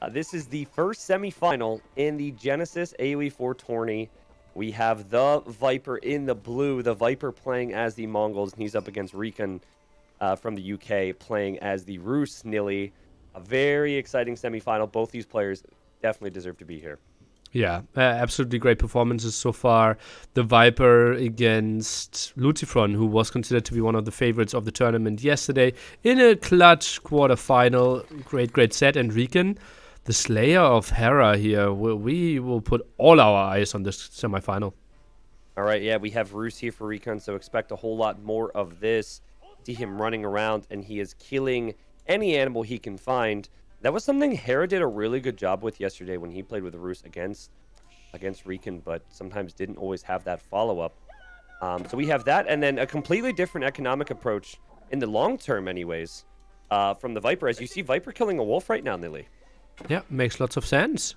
This is the first semifinal in the Genesis AoE4 tourney. We have the Viper in the blue, the Viper playing as the Mongols, and he's up against RecoN from the UK playing as the Rus Nili. A very exciting semifinal. Both these players definitely deserve to be here. Yeah, absolutely great performances so far. The Viper against Lutifron, who was considered to be one of the favorites of the tournament yesterday, in a clutch quarterfinal. Great set. And RecoN, the Slayer of Hera here. We will put all our eyes on this semifinal. All right, yeah, we have Rus here for RecoN, so expect a whole lot more of this. See him running around, and he is killing any animal he can find. That was something Hera did a really good job with yesterday when he played with Rus against RecoN, but sometimes didn't always have that follow-up. So we have that, and then a completely different economic approach in the long term anyways, from the Viper. As you see, Viper killing a wolf right now, Nili. Yeah, makes lots of sense.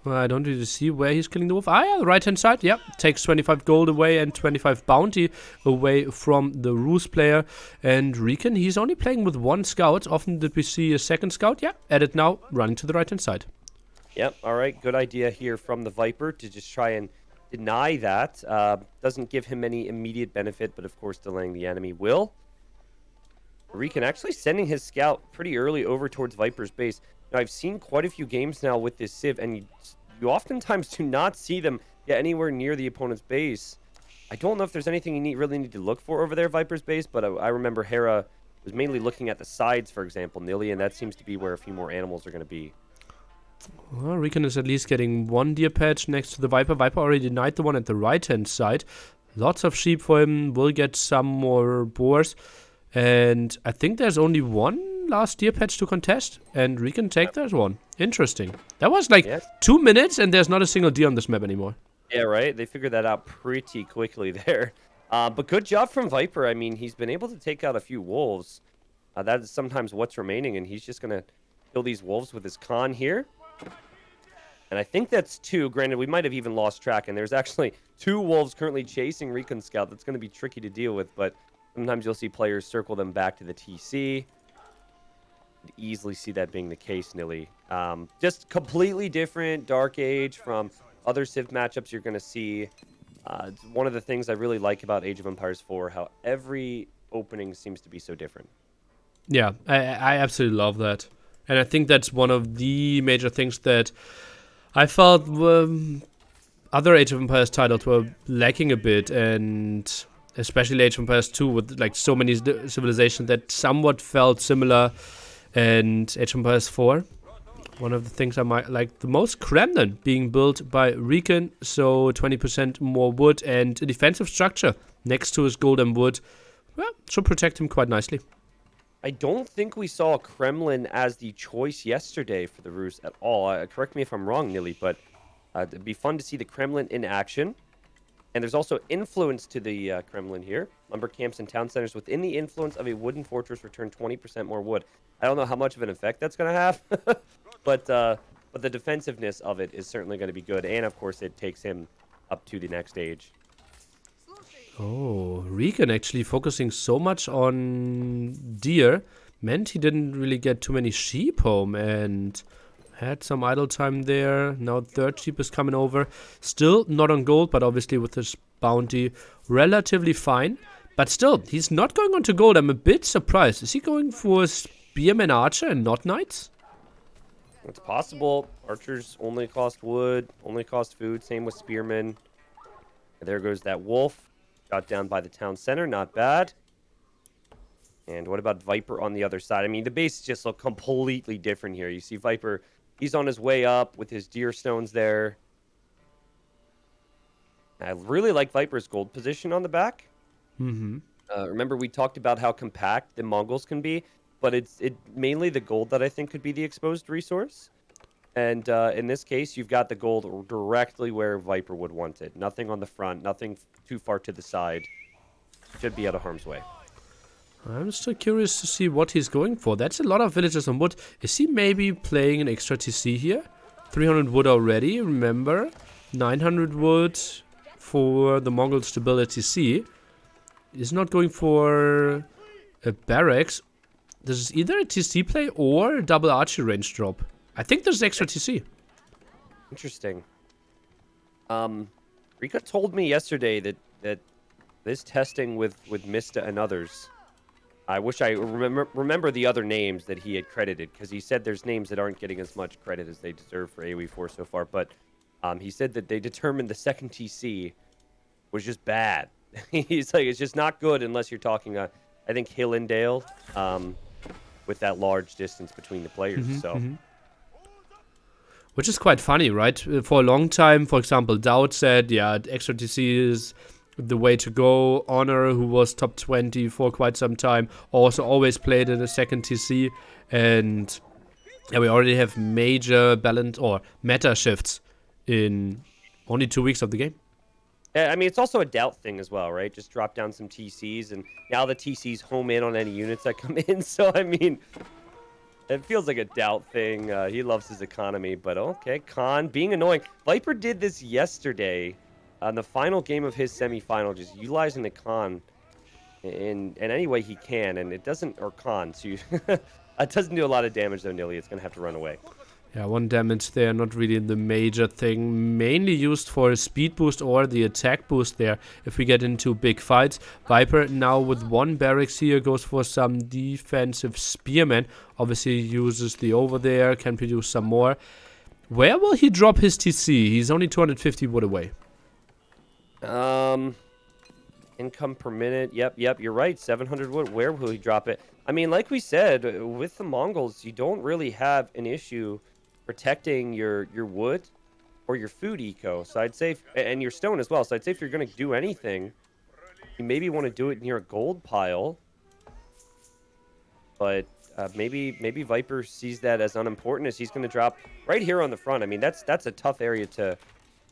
Well, I don't really see where he's killing the wolf. Yeah, the right-hand side. Yeah, takes 25 gold away and 25 bounty away from the Rus player. And RecoN, he's only playing with one scout. Often did we see a second scout? Yeah, added now, running to the right-hand side. Yep, all right. Good idea here from the Viper to just try and deny that. Doesn't give him any immediate benefit, but of course delaying the enemy will. RecoN actually sending his scout pretty early over towards Viper's base. Now, I've seen quite a few games now with this Civ, and you oftentimes do not see them get anywhere near the opponent's base. I don't know if there's anything you really need to look for over there, Viper's base, but I remember Hera was mainly looking at the sides, for example, Nili, and that seems to be where a few more animals are going to be. Well, RecoN is at least getting one deer patch next to the Viper. Viper already denied the one at the right-hand side. Lots of sheep for him. Will get some more boars. And I think there's only one last deer patch to contest, and RecoN take that one. Interesting. That was like 2 minutes, and there's not a single deer on this map anymore. Yeah, right? They figured that out pretty quickly there. But good job from Viper. I mean, he's been able to take out a few wolves. That is sometimes what's remaining, and he's just going to kill these wolves with his con here. And I think that's 2. Granted, we might have even lost track, and there's actually 2 wolves currently chasing RecoN Scout. That's going to be tricky to deal with, but sometimes you'll see players circle them back to the TC. You'd easily see that being the case, Nili. Just completely different Dark Age from other Civ matchups you're going to see. It's one of the things I really like about Age of Empires 4, how every opening seems to be so different. Yeah, I absolutely love that. And I think that's one of the major things that I felt other Age of Empires titles were lacking a bit, and especially Age of Empires 2 with like so many civilizations that somewhat felt similar. And Age of Empires 4, one of the things I might like the most, Kremlin being built by RecoN, so 20% more wood and a defensive structure next to his golden wood. Well, should protect him quite nicely. I don't think we saw Kremlin as the choice yesterday for the Rus at all. Correct me if I'm wrong, Nili, but it'd be fun to see the Kremlin in action. And there's also influence to the Kremlin here. Lumber camps and town centers within the influence of a wooden fortress return 20% more wood. I don't know how much of an effect that's going to have, but the defensiveness of it is certainly going to be good. And, of course, it takes him up to the next stage. Oh, RecoN actually focusing so much on deer meant he didn't really get too many sheep home and had some idle time there. Now third sheep is coming over. Still not on gold, but obviously with his bounty relatively fine. But still, he's not going on to gold. I'm a bit surprised. Is he going for Spearman Archer and not Knights? It's possible. Archers only cost wood, only cost food. Same with Spearmen. And there goes that wolf. Shot down by the town center. Not bad. And what about Viper on the other side? I mean, the bases just look completely different here. You see Viper, he's on his way up with his deer stones there. I really like Viper's gold position on the back. Mm-hmm. Remember, we talked about how compact the Mongols can be, but it's mainly the gold that I think could be the exposed resource. And in this case, you've got the gold directly where Viper would want it. Nothing on the front, nothing too far to the side. Should be out of harm's way. I'm still curious to see what he's going for. That's a lot of villagers on wood. Is he maybe playing an extra TC here? 300 wood already, remember? 900 wood for the Mongol stability C. He's not going for a barracks. This is either a TC play or a double archery range drop. I think there's extra TC. Interesting. Rika told me yesterday that this testing with Mista and others. I wish I remember the other names that he had credited, because he said there's names that aren't getting as much credit as they deserve for AoE4 so far. But he said that they determined the second TC was just bad. He's like, it's just not good unless you're talking, I think, Hill and Dale, with that large distance between the players. Which is quite funny, right? For a long time, for example, Dowd said, yeah, extra TC is the way to go. Honor, who was top 20 for quite some time, also always played in a second TC. And yeah, we already have major balance or meta shifts in only 2 weeks of the game. Yeah, I mean, it's also a doubt thing as well, right? Just drop down some TCs, and now the TCs home in on any units that come in. So, I mean, it feels like a doubt thing. He loves his economy, but okay. Khan being annoying. Viper did this yesterday on the final game of his semifinal, just utilizing the Khan in any way he can, and it doesn't, or Khan, so it doesn't do a lot of damage though, Nilly. It's going to have to run away. Yeah, 1 damage there, not really the major thing. Mainly used for a speed boost or the attack boost there if we get into big fights. Viper now with 1 barracks here goes for some defensive spearmen. Obviously uses the over there, can produce some more. Where will he drop his TC? He's only 250 wood away. Income per minute. Yep, you're right. 700 wood. Where will he drop it? I mean, like we said, with the Mongols, you don't really have an issue protecting your wood or your food eco. So I'd say, and your stone as well. So I'd say if you're going to do anything, you maybe want to do it near a gold pile. But maybe Viper sees that as unimportant, as he's going to drop right here on the front. I mean, that's a tough area to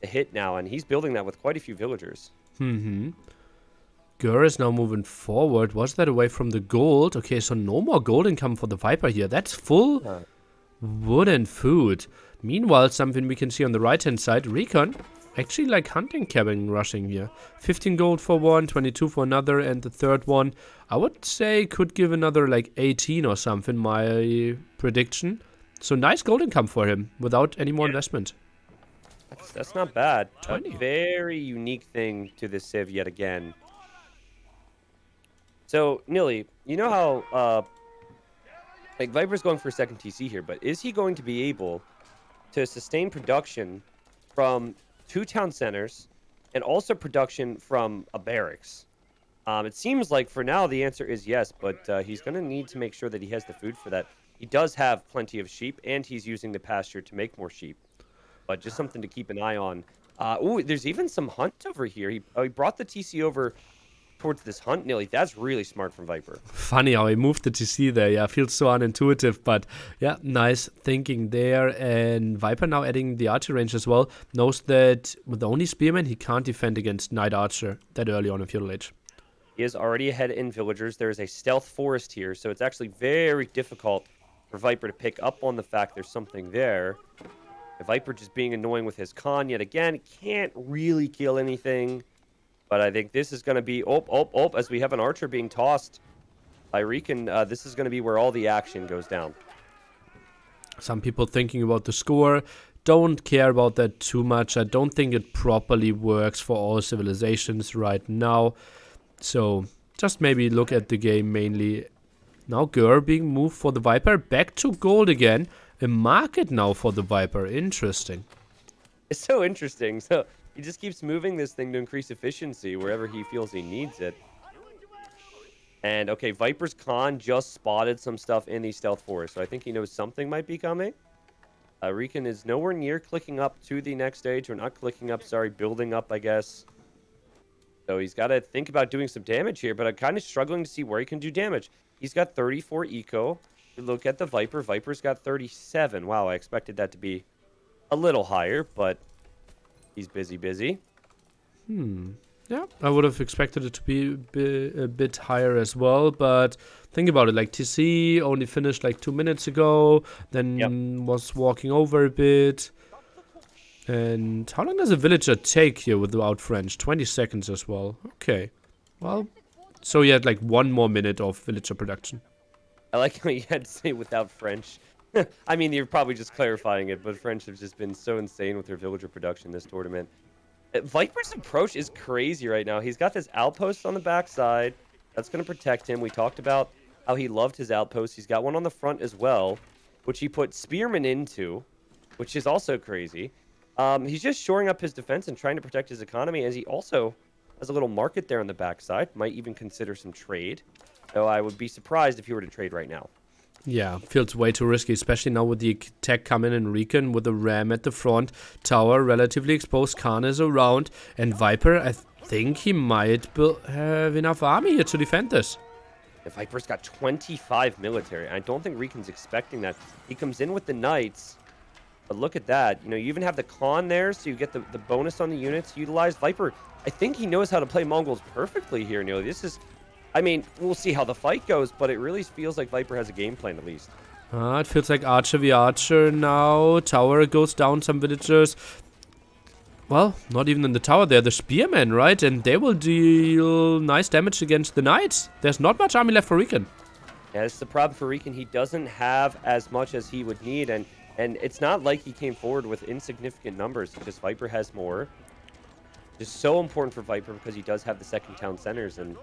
hit now, and he's building that with quite a few villagers. Gur is now moving forward. Was that away from the gold? Okay, so no more gold income for the Viper here. That's full wood and food. Meanwhile, something we can see on the right-hand side, RecoN actually like hunting cabin rushing here. 15 gold for one, 22 for another, and the third one, I would say, could give another like 18 or something, my prediction. So nice gold income for him without any more investment. That's not bad. 20. A very unique thing to this Civ yet again. So, Nilly, you know how like Viper's going for a second TC here, but is he going to be able to sustain production from 2 town centers and also production from a barracks? It seems like for now the answer is yes, but he's going to need to make sure that he has the food for that. He does have plenty of sheep, and he's using the pasture to make more sheep. But just something to keep an eye on. Ooh, there's even some hunt over here. He brought the TC over towards this hunt, Nilly. That's really smart from Viper. Funny how he moved the TC there. Yeah, feels so unintuitive, but yeah, nice thinking there. And Viper now adding the archer range as well. Knows that with only spearmen, he can't defend against Knight Archer that early on in Feudal Age. He is already ahead in villagers. There is a stealth forest here, so it's actually very difficult for Viper to pick up on the fact there's something there. Viper just being annoying with his con yet again. Can't really kill anything. But I think this is going to be... as we have an archer being tossed by RecoN, this is going to be where all the action goes down. Some people thinking about the score. Don't care about that too much. I don't think it properly works for all civilizations right now. So just maybe look at the game mainly. Now Gur being moved for the Viper. Back to gold again. A market now for the Viper. Interesting. It's so interesting. So he just keeps moving this thing to increase efficiency wherever he feels he needs it. And okay, Viper's con just spotted some stuff in the stealth forest, so I think he knows something might be coming. RecoN is nowhere near clicking up to the next stage, or not clicking up, sorry, building up, I guess. So he's got to think about doing some damage here, but I'm kind of struggling to see where he can do damage. He's got 34 eco. Look at the Viper. Viper's got 37. Wow, I expected that to be a little higher, but he's busy. Yeah, I would have expected it to be a bit higher as well, but think about it, like TC only finished like 2 minutes ago, then was walking over a bit. And how long does a villager take here without French? 20 seconds as well. Okay. Well, so he had like 1 more minute of villager production. I like how you had to say without French. I mean, you're probably just clarifying it, but French have just been so insane with their villager production this tournament. Viper's approach is crazy right now. He's got this outpost on the backside. That's going to protect him. We talked about how he loved his outpost. He's got one on the front as well, which he put Spearmen into, which is also crazy. He's just shoring up his defense and trying to protect his economy, as he also has a little market there on the backside. Might even consider some trade, though I would be surprised if he were to trade right now. Yeah, feels way too risky, especially now with the tech coming in RecoN with the Ram at the front. Tower relatively exposed, Khan is around, and Viper, I think he might have enough army here to defend this. The Viper's got 25 military. I don't think RecoN's expecting that. He comes in with the Knights, but look at that. You know, you even have the Khan there, so you get the bonus on the units utilized. Viper, I think he knows how to play Mongols perfectly here, Neil. This is... I mean, we'll see how the fight goes, but it really feels like Viper has a game plan at least. It feels like Archer v Archer now. Tower goes down, some villagers. Well, not even in the tower, they're the spearmen, right? And they will deal nice damage against the knights. There's not much army left for RecoN. Yeah, it's the problem for RecoN. He doesn't have as much as he would need, and it's not like he came forward with insignificant numbers. Just Viper has more. It's so important for Viper because he does have the second town centers, and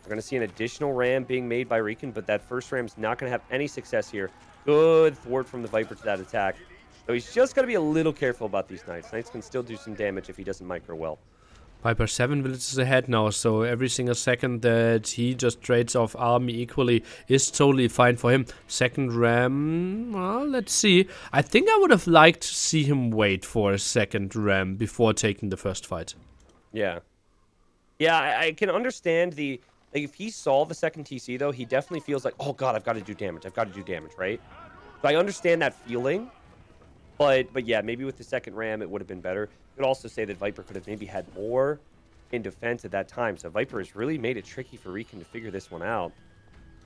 we're going to see an additional ram being made by RecoN, but that first ram's not going to have any success here. Good thwart from the Viper to that attack. So he's just got to be a little careful about these knights. Knights can still do some damage if he doesn't micro well. Viper 7 villages ahead now, so every single second that he just trades off army equally is totally fine for him. Second ram, well, let's see. I think I would have liked to see him wait for a second ram before taking the first fight. Yeah. Yeah, I can understand the... Like, if he saw the second TC, though, he definitely feels like, oh, God, I've got to do damage. I've got to do damage, right? So I understand that feeling. But yeah, maybe with the second ram, it would have been better. You could also say that Viper could have maybe had more in defense at that time. So Viper has really made it tricky for RecoN to figure this one out.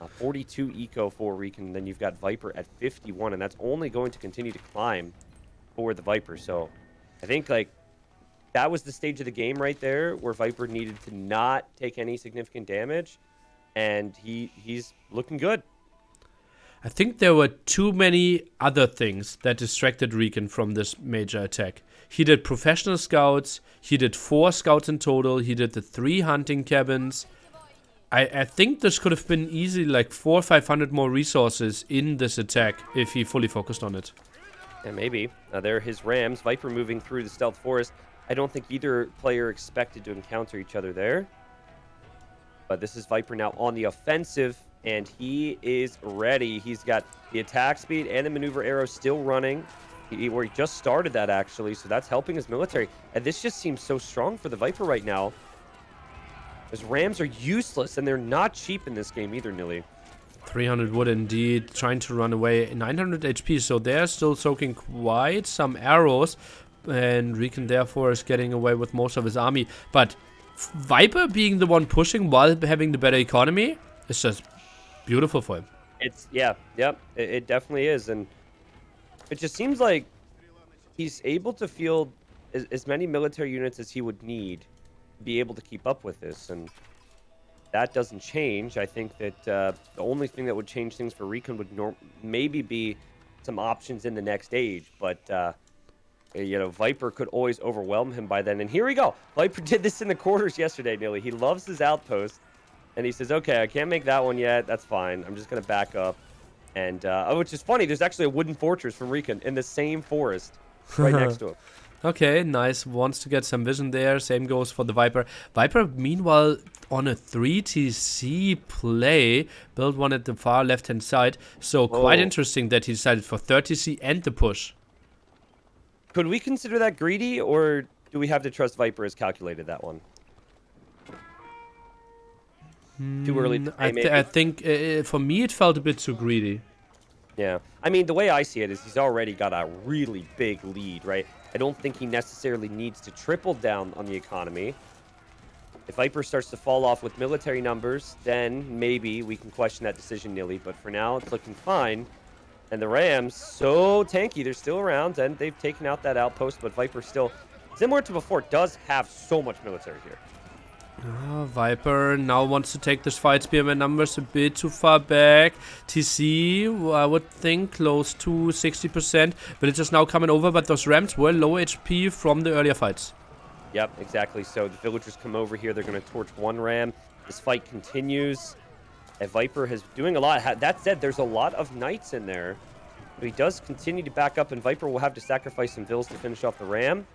42 eco for RecoN. Then you've got Viper at 51, and that's only going to continue to climb for the Viper. So I think, like, that was the stage of the game right there where Viper needed to not take any significant damage, and he's looking good. I think there were too many other things that distracted RecoN from this major attack. He did professional scouts, he did 4 scouts in total, he did the 3 hunting cabins. I think this could have been easily like 400 or 500 more resources in this attack if he fully focused on it. Yeah, maybe. There are his rams. Viper moving through the stealth forest. I don't think either player expected to encounter each other there. But this is Viper now on the offensive, and he is ready. He's got the attack speed and the maneuver arrow still running. He just started that, actually, so that's helping his military. And this just seems so strong for the Viper right now. His rams are useless, and they're not cheap in this game either, Nilly. 300 wood indeed, trying to run away. 900 HP, so they're still soaking quite some arrows. And RecoN therefore is getting away with most of his army. But Viper being the one pushing while having the better economy is just beautiful for him. It definitely is. And it just seems like he's able to field as many military units as he would need to be able to keep up with this. And that doesn't change. I think that the only thing that would change things for RecoN would maybe be some options in the next age. But... you know, Viper could always overwhelm him by then. And here we go. Viper did this in the quarters yesterday, Nearly. He loves his outpost. And he says, okay, I can't make that one yet. That's fine. I'm just going to back up. And, which is funny. There's actually a wooden fortress from RecoN in the same forest right next to him. Okay, nice. Wants to get some vision there. Same goes for the Viper. Viper, meanwhile, on a 3TC play, built one at the far left-hand side. So quite interesting that he decided for 30C and the push. Could we consider that greedy, or do we have to trust Viper has calculated that one? Too early to say, I think for me it felt a bit too greedy. Yeah. I mean, the way I see it is he's already got a really big lead, right? I don't think he necessarily needs to triple down on the economy. If Viper starts to fall off with military numbers, then maybe we can question that decision, Nilly. But for now, it's looking fine. And the Rams, so tanky. They're still around, and they've taken out that outpost. But Viper still, similar to before, does have so much military here. Viper now wants to take this fight. Spearman numbers a bit too far back. TC, I would think, close to 60%. Villagers now coming over, but those Rams were low HP from the earlier fights. Yep, exactly. So the villagers come over here. They're going to torch one ram. This fight continues. And Viper is doing a lot. That said, there's a lot of knights in there. But he does continue to back up, and Viper will have to sacrifice some vills to finish off the ram.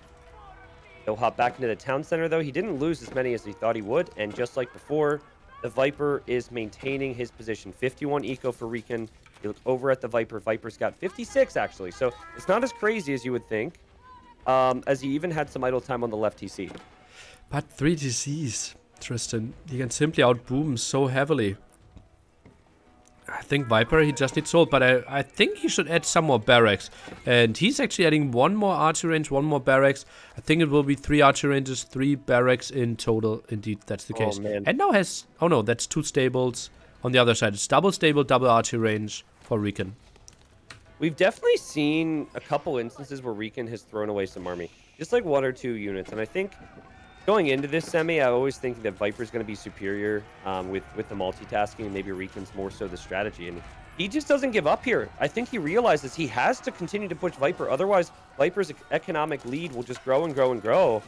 He'll hop back into the town center, though. He didn't lose as many as he thought he would. And just like before, the Viper is maintaining his position. 51 eco for RecoN. You look over at the Viper. Viper's got 56, actually. So it's not as crazy as you would think. As he even had some idle time on the left TC. But 3 TCs, Tristan. He can simply outboom so heavily. I think Viper, he just needs ult, but I think he should add some more barracks. And he's actually adding one more archer range, one more barracks. I think it will be 3 archer ranges, 3 barracks in total. Indeed, that's the case. Man. And now has... Oh no, that's 2 stables on the other side. It's double stable, double archer range for RecoN. We've definitely seen a couple instances where RecoN has thrown away some army. Just like 1 or 2 units. And I think going into this semi, I always think that Viper's going to be superior with the multitasking, and maybe RecoN's more so the strategy. And he just doesn't give up here. I think he realizes he has to continue to push Viper. Otherwise, Viper's economic lead will just grow and grow and grow.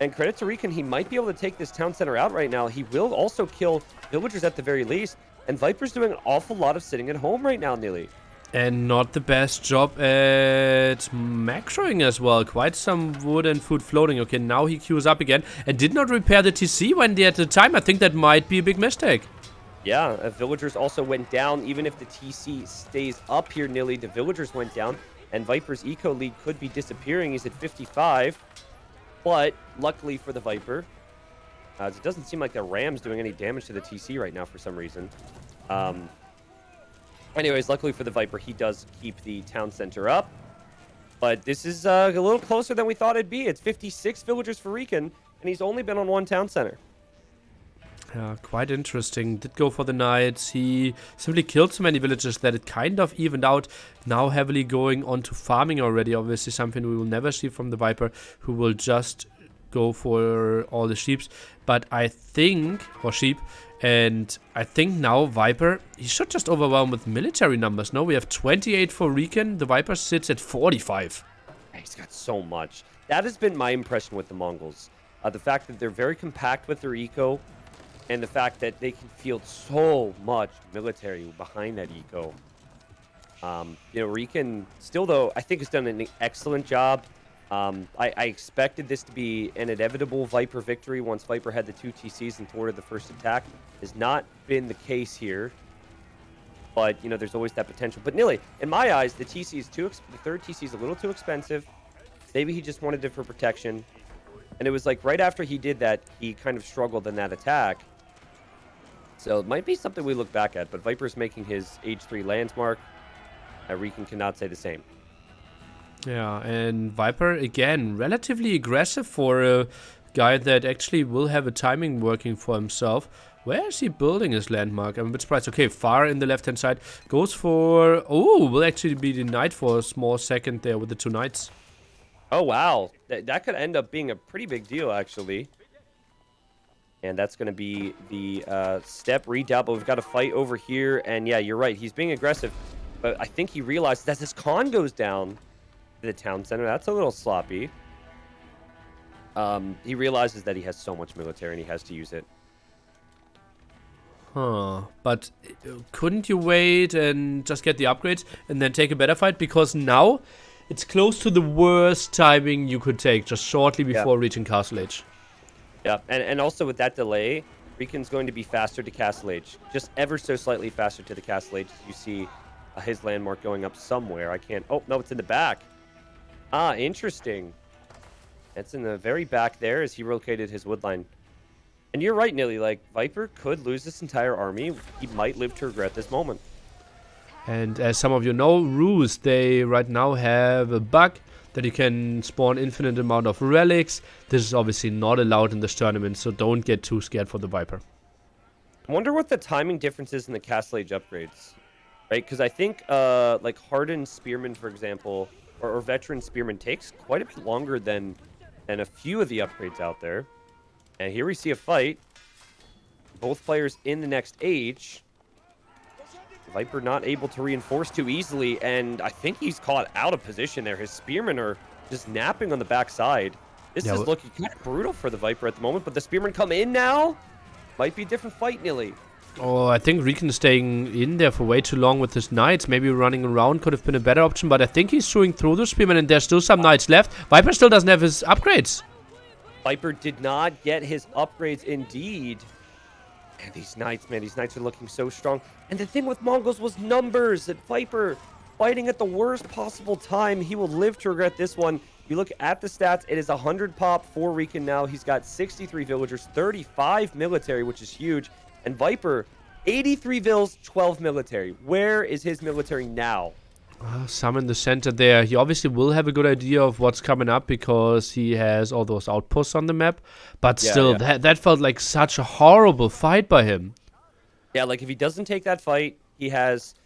And credit to RecoN, he might be able to take this town center out right now. He will also kill villagers at the very least. And Viper's doing an awful lot of sitting at home right now, Nilly. And not the best job at macroing as well. Quite some wood and food floating. Okay, now he queues up again. And did not repair the TC when they had the time. I think that might be a big mistake. Yeah, villagers also went down. Even if the TC stays up here, Nilly, the villagers went down. And Viper's eco lead could be disappearing. He's at 55. But luckily for the Viper, it doesn't seem like the Ram's doing any damage to the TC right now for some reason. Anyways, luckily for the Viper, he does keep the town center up. But this is a little closer than we thought it'd be. It's 56 villagers for RecoN, and he's only been on 1 town center. Yeah, quite interesting. Did go for the knights. He simply killed so many villagers that it kind of evened out. Now heavily going on to farming already. Obviously something we will never see from the Viper, who will just go for all the sheeps. But I think, or sheep, and I think now Viper, he should just overwhelm with military numbers. No, we have 28 for RecoN. The Viper sits at 45. He's got so much. That has been my impression with the Mongols. The fact that they're very compact with their eco, and the fact that they can field so much military behind that eco. RecoN still, though, I think has done an excellent job. I expected this to be an inevitable Viper victory once Viper had the 2 TCs and thwarted the first attack. Has not been the case here. But, there's always that potential. But Nilly, in my eyes, the TC is the third TC is a little too expensive. Maybe he just wanted it for protection. And it was like right after he did that, he kind of struggled in that attack. So it might be something we look back at. But Viper's making his Age 3 lands mark. RecoN cannot say the same. Yeah, and Viper, again, relatively aggressive for a guy that actually will have a timing working for himself. Where is he building his landmark? I'm a bit surprised. Okay, far in the left-hand side. Goes for... Oh, will actually be the knight for a small second there with the 2 knights. Oh, wow. That could end up being a pretty big deal, actually. And that's going to be the step redouble. We've got a fight over here. And yeah, you're right. He's being aggressive. But I think he realized that his con goes down to the town center. That's a little sloppy. He realizes that he has so much military and he has to use it. Huh. But couldn't you wait and just get the upgrades and then take a better fight? Because now it's close to the worst timing you could take, just shortly before reaching Castle Age. Yeah, and also with that delay, RecoN's going to be faster to Castle Age. Just ever so slightly faster to the Castle Age. You see his landmark going up somewhere. I can't... Oh, no, it's in the back. Ah, interesting. It's in the very back there as he relocated his woodline. And you're right, Nilly. Like, Viper could lose this entire army. He might live to regret this moment. And as some of you know, Ruse, they right now have a bug that you can spawn infinite amount of relics. This is obviously not allowed in this tournament, so don't get too scared for the Viper. I wonder what the timing difference is in the Castle Age upgrades. Right? Because I think, like, Hardened Spearman, for example, or Veteran Spearman takes quite a bit longer than a few of the upgrades out there. And here we see a fight. Both players in the next age. Viper not able to reinforce too easily, and I think he's caught out of position there. His spearmen are just napping on the backside. This is looking kind of brutal for the Viper at the moment, but the spearmen come in now. Might be a different fight, Nilly. Oh, I think RecoN staying in there for way too long with his knights. Maybe running around could have been a better option, but I think he's chewing through the spearmen, and there's still some knights left. Viper still doesn't have his upgrades. Viper did not get his upgrades indeed. And these knights, man, these knights are looking so strong. And the thing with Mongols was numbers. That Viper fighting at the worst possible time. He will live to regret this one. You look at the stats, it is 100 pop for RecoN now. He's got 63 villagers, 35 military, which is huge. And Viper, 83 vills, 12 military. Where is his military now? Some in the center there. He obviously will have a good idea of what's coming up because he has all those outposts on the map. But still, that felt like such a horrible fight by him. Yeah, like if he doesn't take that fight, he has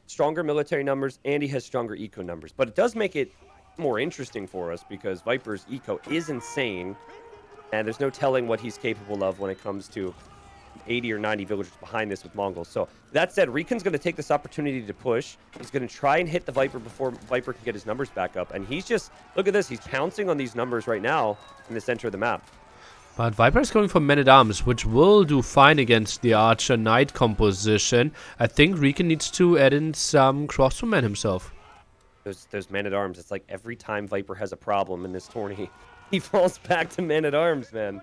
stronger military numbers and he has stronger eco numbers. But it does make it more interesting for us because Viper's eco is insane. And there's no telling what he's capable of when it comes to 80 or 90 villagers behind this with Mongols. So that said, RecoN's going to take this opportunity to push. He's going to try and hit the Viper before Viper can get his numbers back up. And he's just, look at this, he's pouncing on these numbers right now in the center of the map. But Viper is going for men-at-arms, which will do fine against the Archer-Knight composition. I think RecoN needs to add in some crossbowmen himself. Those men-at-arms, it's like every time Viper has a problem in this tourney, he falls back to men-at-arms, man.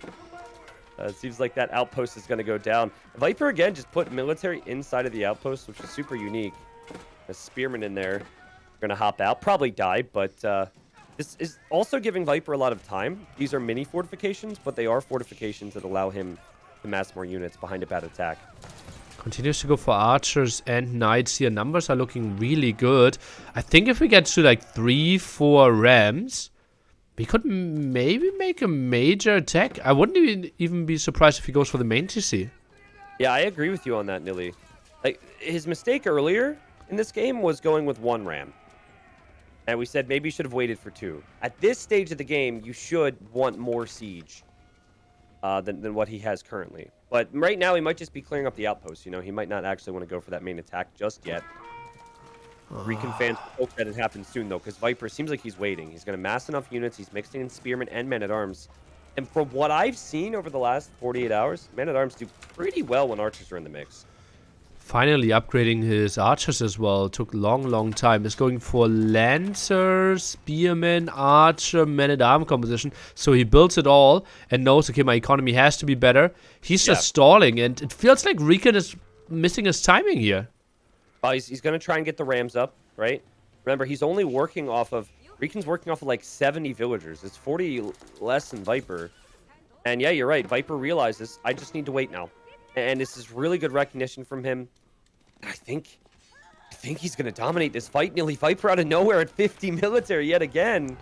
It seems like that outpost is going to go down. Viper, again, just put military inside of the outpost, which is super unique. A spearman in there. Going to hop out. Probably die, but this is also giving Viper a lot of time. These are mini fortifications, but they are fortifications that allow him to mass more units behind a bad attack. Continues to go for archers and knights here. Numbers are looking really good. I think if we get to like 3-4 rams, we could maybe make a major attack. I wouldn't even be surprised if he goes for the main TC. Yeah, I agree with you on that, Nilly. Like, his mistake earlier in this game was going with 1 ram. And we said maybe you should have waited for 2. At this stage of the game, you should want more siege than what he has currently. But right now, he might just be clearing up the outposts. You know, he might not actually want to go for that main attack just yet. RecoN fans hope that it happens soon, though, because Viper seems like he's waiting. He's going to mass enough units. He's mixing in spearmen and men-at-arms. And from what I've seen over the last 48 hours, men-at-arms do pretty well when archers are in the mix. Finally upgrading his archers as well. Took long time. He's going for lancer, spearman, archer, men-at-arm composition. So he builds it all and knows, okay, my economy has to be better. He's just stalling, and it feels like RecoN is missing his timing here. He's going to try and get the rams up, right? Remember, he's only working off of... RecoN's working off of like 70 villagers. It's 40 less than Viper. And yeah, you're right. Viper realizes, I just need to wait now. And this is really good recognition from him. I think he's going to dominate this fight. Nearly Viper out of nowhere at 50 military yet again.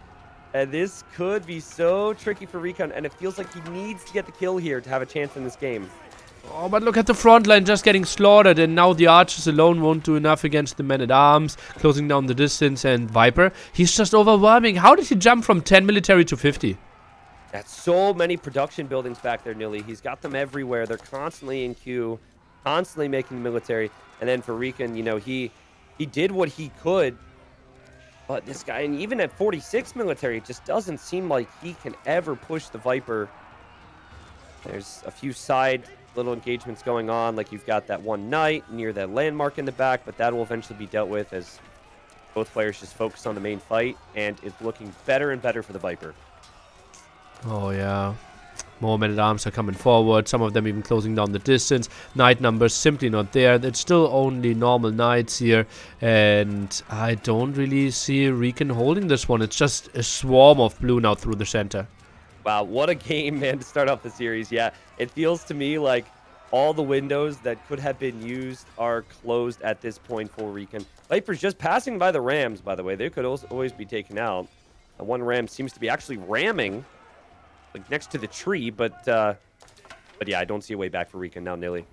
And this could be so tricky for RecoN. And it feels like he needs to get the kill here to have a chance in this game. Oh, but look at the front line just getting slaughtered, and now the archers alone won't do enough against the men-at-arms, closing down the distance, and Viper, he's just overwhelming. How did he jump from 10 military to 50? That's so many production buildings back there, Nilly. He's got them everywhere. They're constantly in queue, constantly making military. And then for RecoN, you know, he did what he could. But this guy, and even at 46 military, it just doesn't seem like he can ever push the Viper. There's a few side little engagements going on, like you've got that one knight near that landmark in the back, but that will eventually be dealt with as both players just focus on the main fight, and it's looking better and better for the Viper. Oh yeah, more men-at-arms are coming forward, some of them even closing down the distance. Knight numbers simply not there. It's still only normal knights here, and I don't really see RecoN holding this one. It's just a swarm of blue now through the center. Wow, what a game, man, to start off the series. Yeah, it feels to me like all the windows that could have been used are closed at this point for RecoN. Viper's just passing by the rams, by the way. They could also always be taken out. One ram seems to be actually ramming like next to the tree, but yeah, I don't see a way back for RecoN now, Nilly.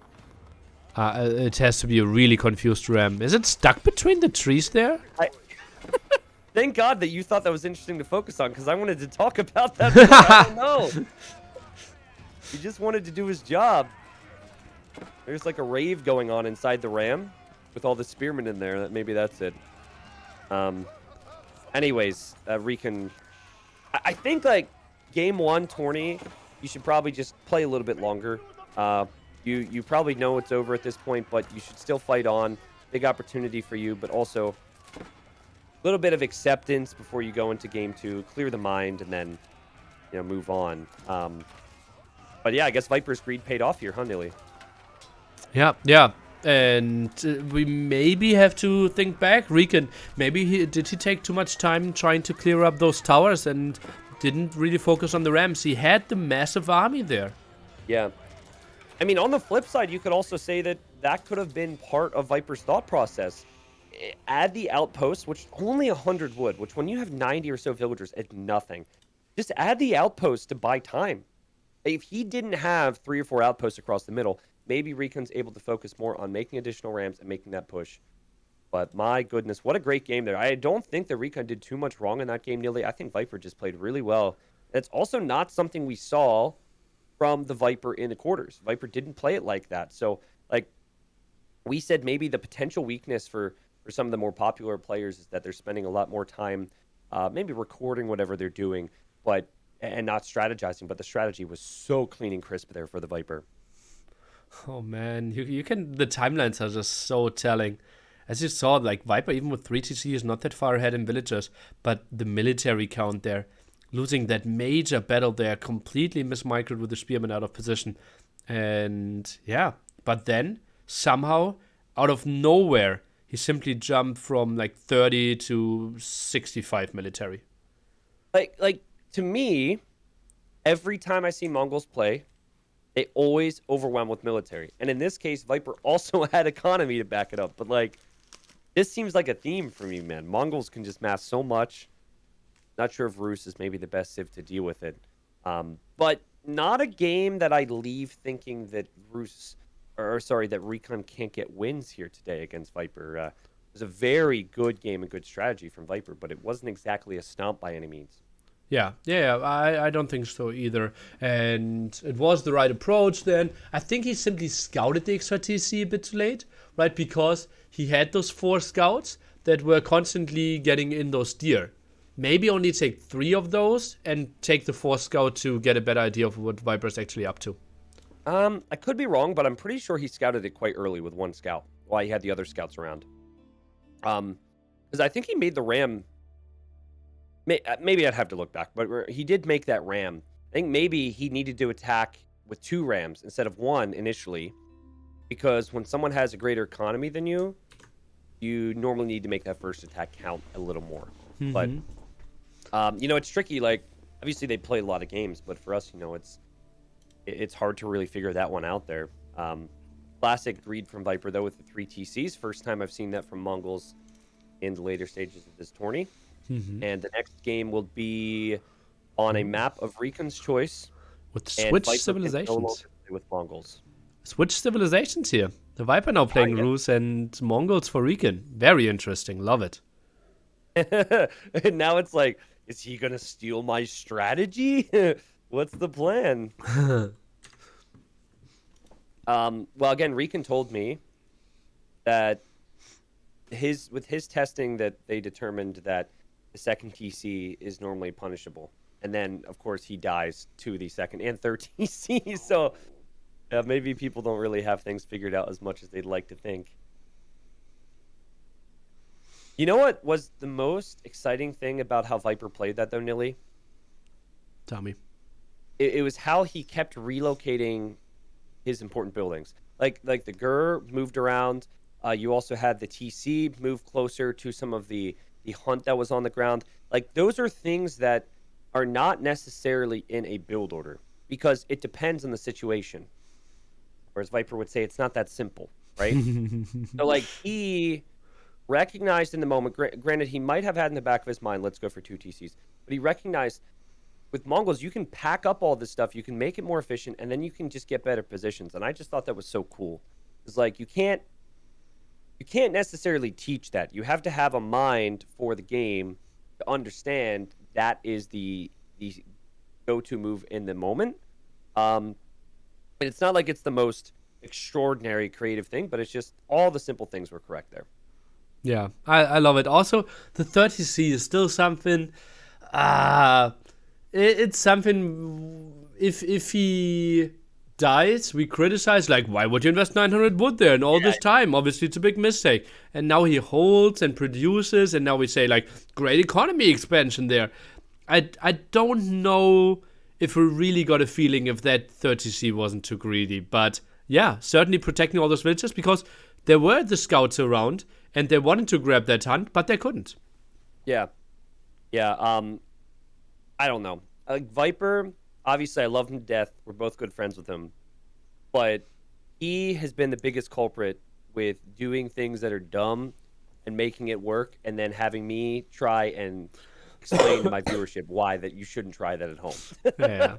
It has to be a really confused ram. Is it stuck between the trees there? Thank God that you thought that was interesting to focus on, because I wanted to talk about that. I don't know. He just wanted to do his job. There's like a rave going on inside the Ram with all the spearmen in there. Maybe that's it. Anyways, RecoN. I think like game one tourney, you should probably just play a little bit longer. You probably know it's over at this point, but you should still fight on. Big opportunity for you, but also a little bit of acceptance before you go into game two. Clear the mind, and then move on. But yeah, I guess Viper's greed paid off here, huh, Nilly? Yeah, yeah. And we maybe have to think back. RecoN, maybe did he take too much time trying to clear up those towers and didn't really focus on the Rams? He had the massive army there. Yeah. I mean, on the flip side, you could also say that that could have been part of Viper's thought process. Add the outposts, which only 100 would, which when you have 90 or so villagers, it's nothing. Just add the outposts to buy time. If he didn't have 3 or 4 outposts across the middle, maybe RecoN's able to focus more on making additional Rams and making that push. But my goodness, what a great game there. I don't think that RecoN did too much wrong in that game, Nearly. I think Viper just played really well. It's also not something we saw from the Viper in the quarters. Viper didn't play it like that. So, like we said, maybe the potential weakness for some of the more popular players is that they're spending a lot more time maybe recording whatever they're doing, and not strategizing. But the strategy was so clean and crisp there for the Viper. Oh man, you can. The timelines are just so telling. As you saw, like Viper, even with 3 TC, is not that far ahead in villagers, but the military count there, losing that major battle there, completely mismicroed with the spearman out of position, and yeah. But then somehow, out of nowhere, he simply jumped from like 30 to 65 military. Like to me, every time I see Mongols play, they always overwhelm with military. And in this case, Viper also had economy to back it up. But like, this seems like a theme for me, man. Mongols can just mass so much. Not sure if Rus is maybe the best civ to deal with it. But not a game that I leave thinking that that RecoN can't get wins here today against Viper. It was a very good game and good strategy from Viper, but it wasn't exactly a stomp by any means. Yeah, I don't think so either. And it was the right approach then. I think he simply scouted the extra TC a bit too late, right? Because he had those 4 scouts that were constantly getting in those deer. Maybe only take 3 of those and take the 4th scout to get a better idea of what Viper's actually up to. I could be wrong, but I'm pretty sure he scouted it quite early with 1 scout while he had the other scouts around. Because I think he made the Ram. Maybe I'd have to look back, but he did make that Ram. I think maybe he needed to attack with 2 Rams instead of 1 initially, because when someone has a greater economy than you, you normally need to make that first attack count a little more. Mm-hmm. But it's tricky. Like, obviously they play a lot of games, but for us, it's hard to really figure that one out there. Classic greed from Viper though with the 3 TCs. First time I've seen that from Mongols in the later stages of this tourney. Mm-hmm. And the next game will be on a map of RecoN's choice. With Switch Civilizations. With Mongols. Switch Civilizations here. The Viper now playing Rus and Mongols for RecoN. Very interesting. Love it. And now it's like, is he going to steal my strategy? What's the plan? Well, again, RecoN told me that with his testing that they determined that the second TC is normally punishable. And then, of course, he dies to the second and third TC. So maybe people don't really have things figured out as much as they'd like to think. You know what was the most exciting thing about how Viper played that, though, Nilly? Tell me. It was how he kept relocating his important buildings. Like the Gur moved around. You also had the TC move closer to some of the hunt that was on the ground. Like, those are things that are not necessarily in a build order because it depends on the situation. Whereas Viper would say it's not that simple, right? So, like, he recognized in the moment, granted, he might have had in the back of his mind, let's go for 2 TCs, but he recognized with Mongols, you can pack up all this stuff, you can make it more efficient, and then you can just get better positions. And I just thought that was so cool. It's like, you can't necessarily teach that. You have to have a mind for the game to understand that is the go-to move in the moment. And it's not like it's the most extraordinary creative thing, but it's just all the simple things were correct there. Yeah, I love it. Also, the 30C is still something. Uh, it's something. If he dies, we criticize like, why would you invest 900 wood there and all this time? Obviously, it's a big mistake. And now he holds and produces, and now we say like, great economy expansion there. I don't know if we really got a feeling if that 30C wasn't too greedy, but yeah, certainly protecting all those villagers because there were the scouts around and they wanted to grab that hunt, but they couldn't. Yeah. Yeah. I don't know. Viper, obviously, I love him to death. We're both good friends with him. But he has been the biggest culprit with doing things that are dumb and making it work and then having me try and explain to my viewership why that you shouldn't try that at home. Yeah.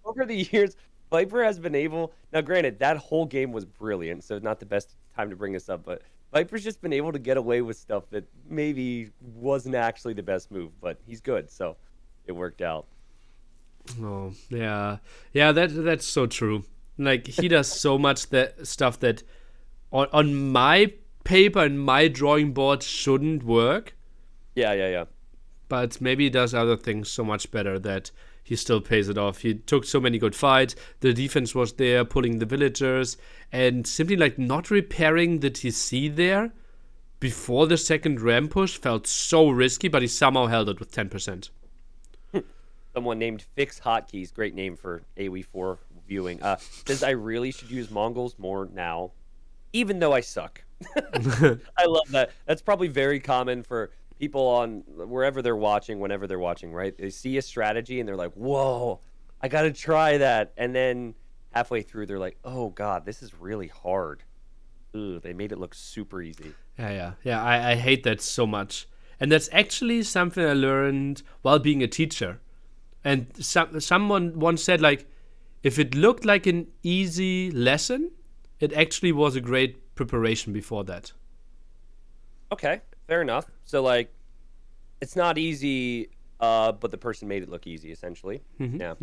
Over the years, Viper has been able. Now, granted, that whole game was brilliant, so not the best time to bring this up, but Viper's just been able to get away with stuff that maybe wasn't actually the best move, but he's good, so it worked out. Oh, yeah. Yeah, that's so true. Like, he does so much that stuff that on my paper and my drawing board shouldn't work. Yeah. But maybe he does other things so much better that he still pays it off. He took so many good fights. The defense was there, pulling the villagers, and simply like not repairing the TC there before the second ram push felt so risky, but he somehow held it with 10%. Someone named Fix Hotkeys, great name for AoE4 viewing, says I really should use Mongols more now, even though I suck. I love that. That's probably very common for people on wherever they're watching, whenever they're watching, right? They see a strategy and they're like, whoa, I got to try that. And then halfway through, they're like, oh, God, this is really hard. Ooh, they made it look super easy. Yeah. I hate that so much. And that's actually something I learned while being a teacher. And someone once said, like, if it looked like an easy lesson, it actually was a great preparation before that. Okay, fair enough. So, like, it's not easy, but the person made it look easy, essentially. Yeah.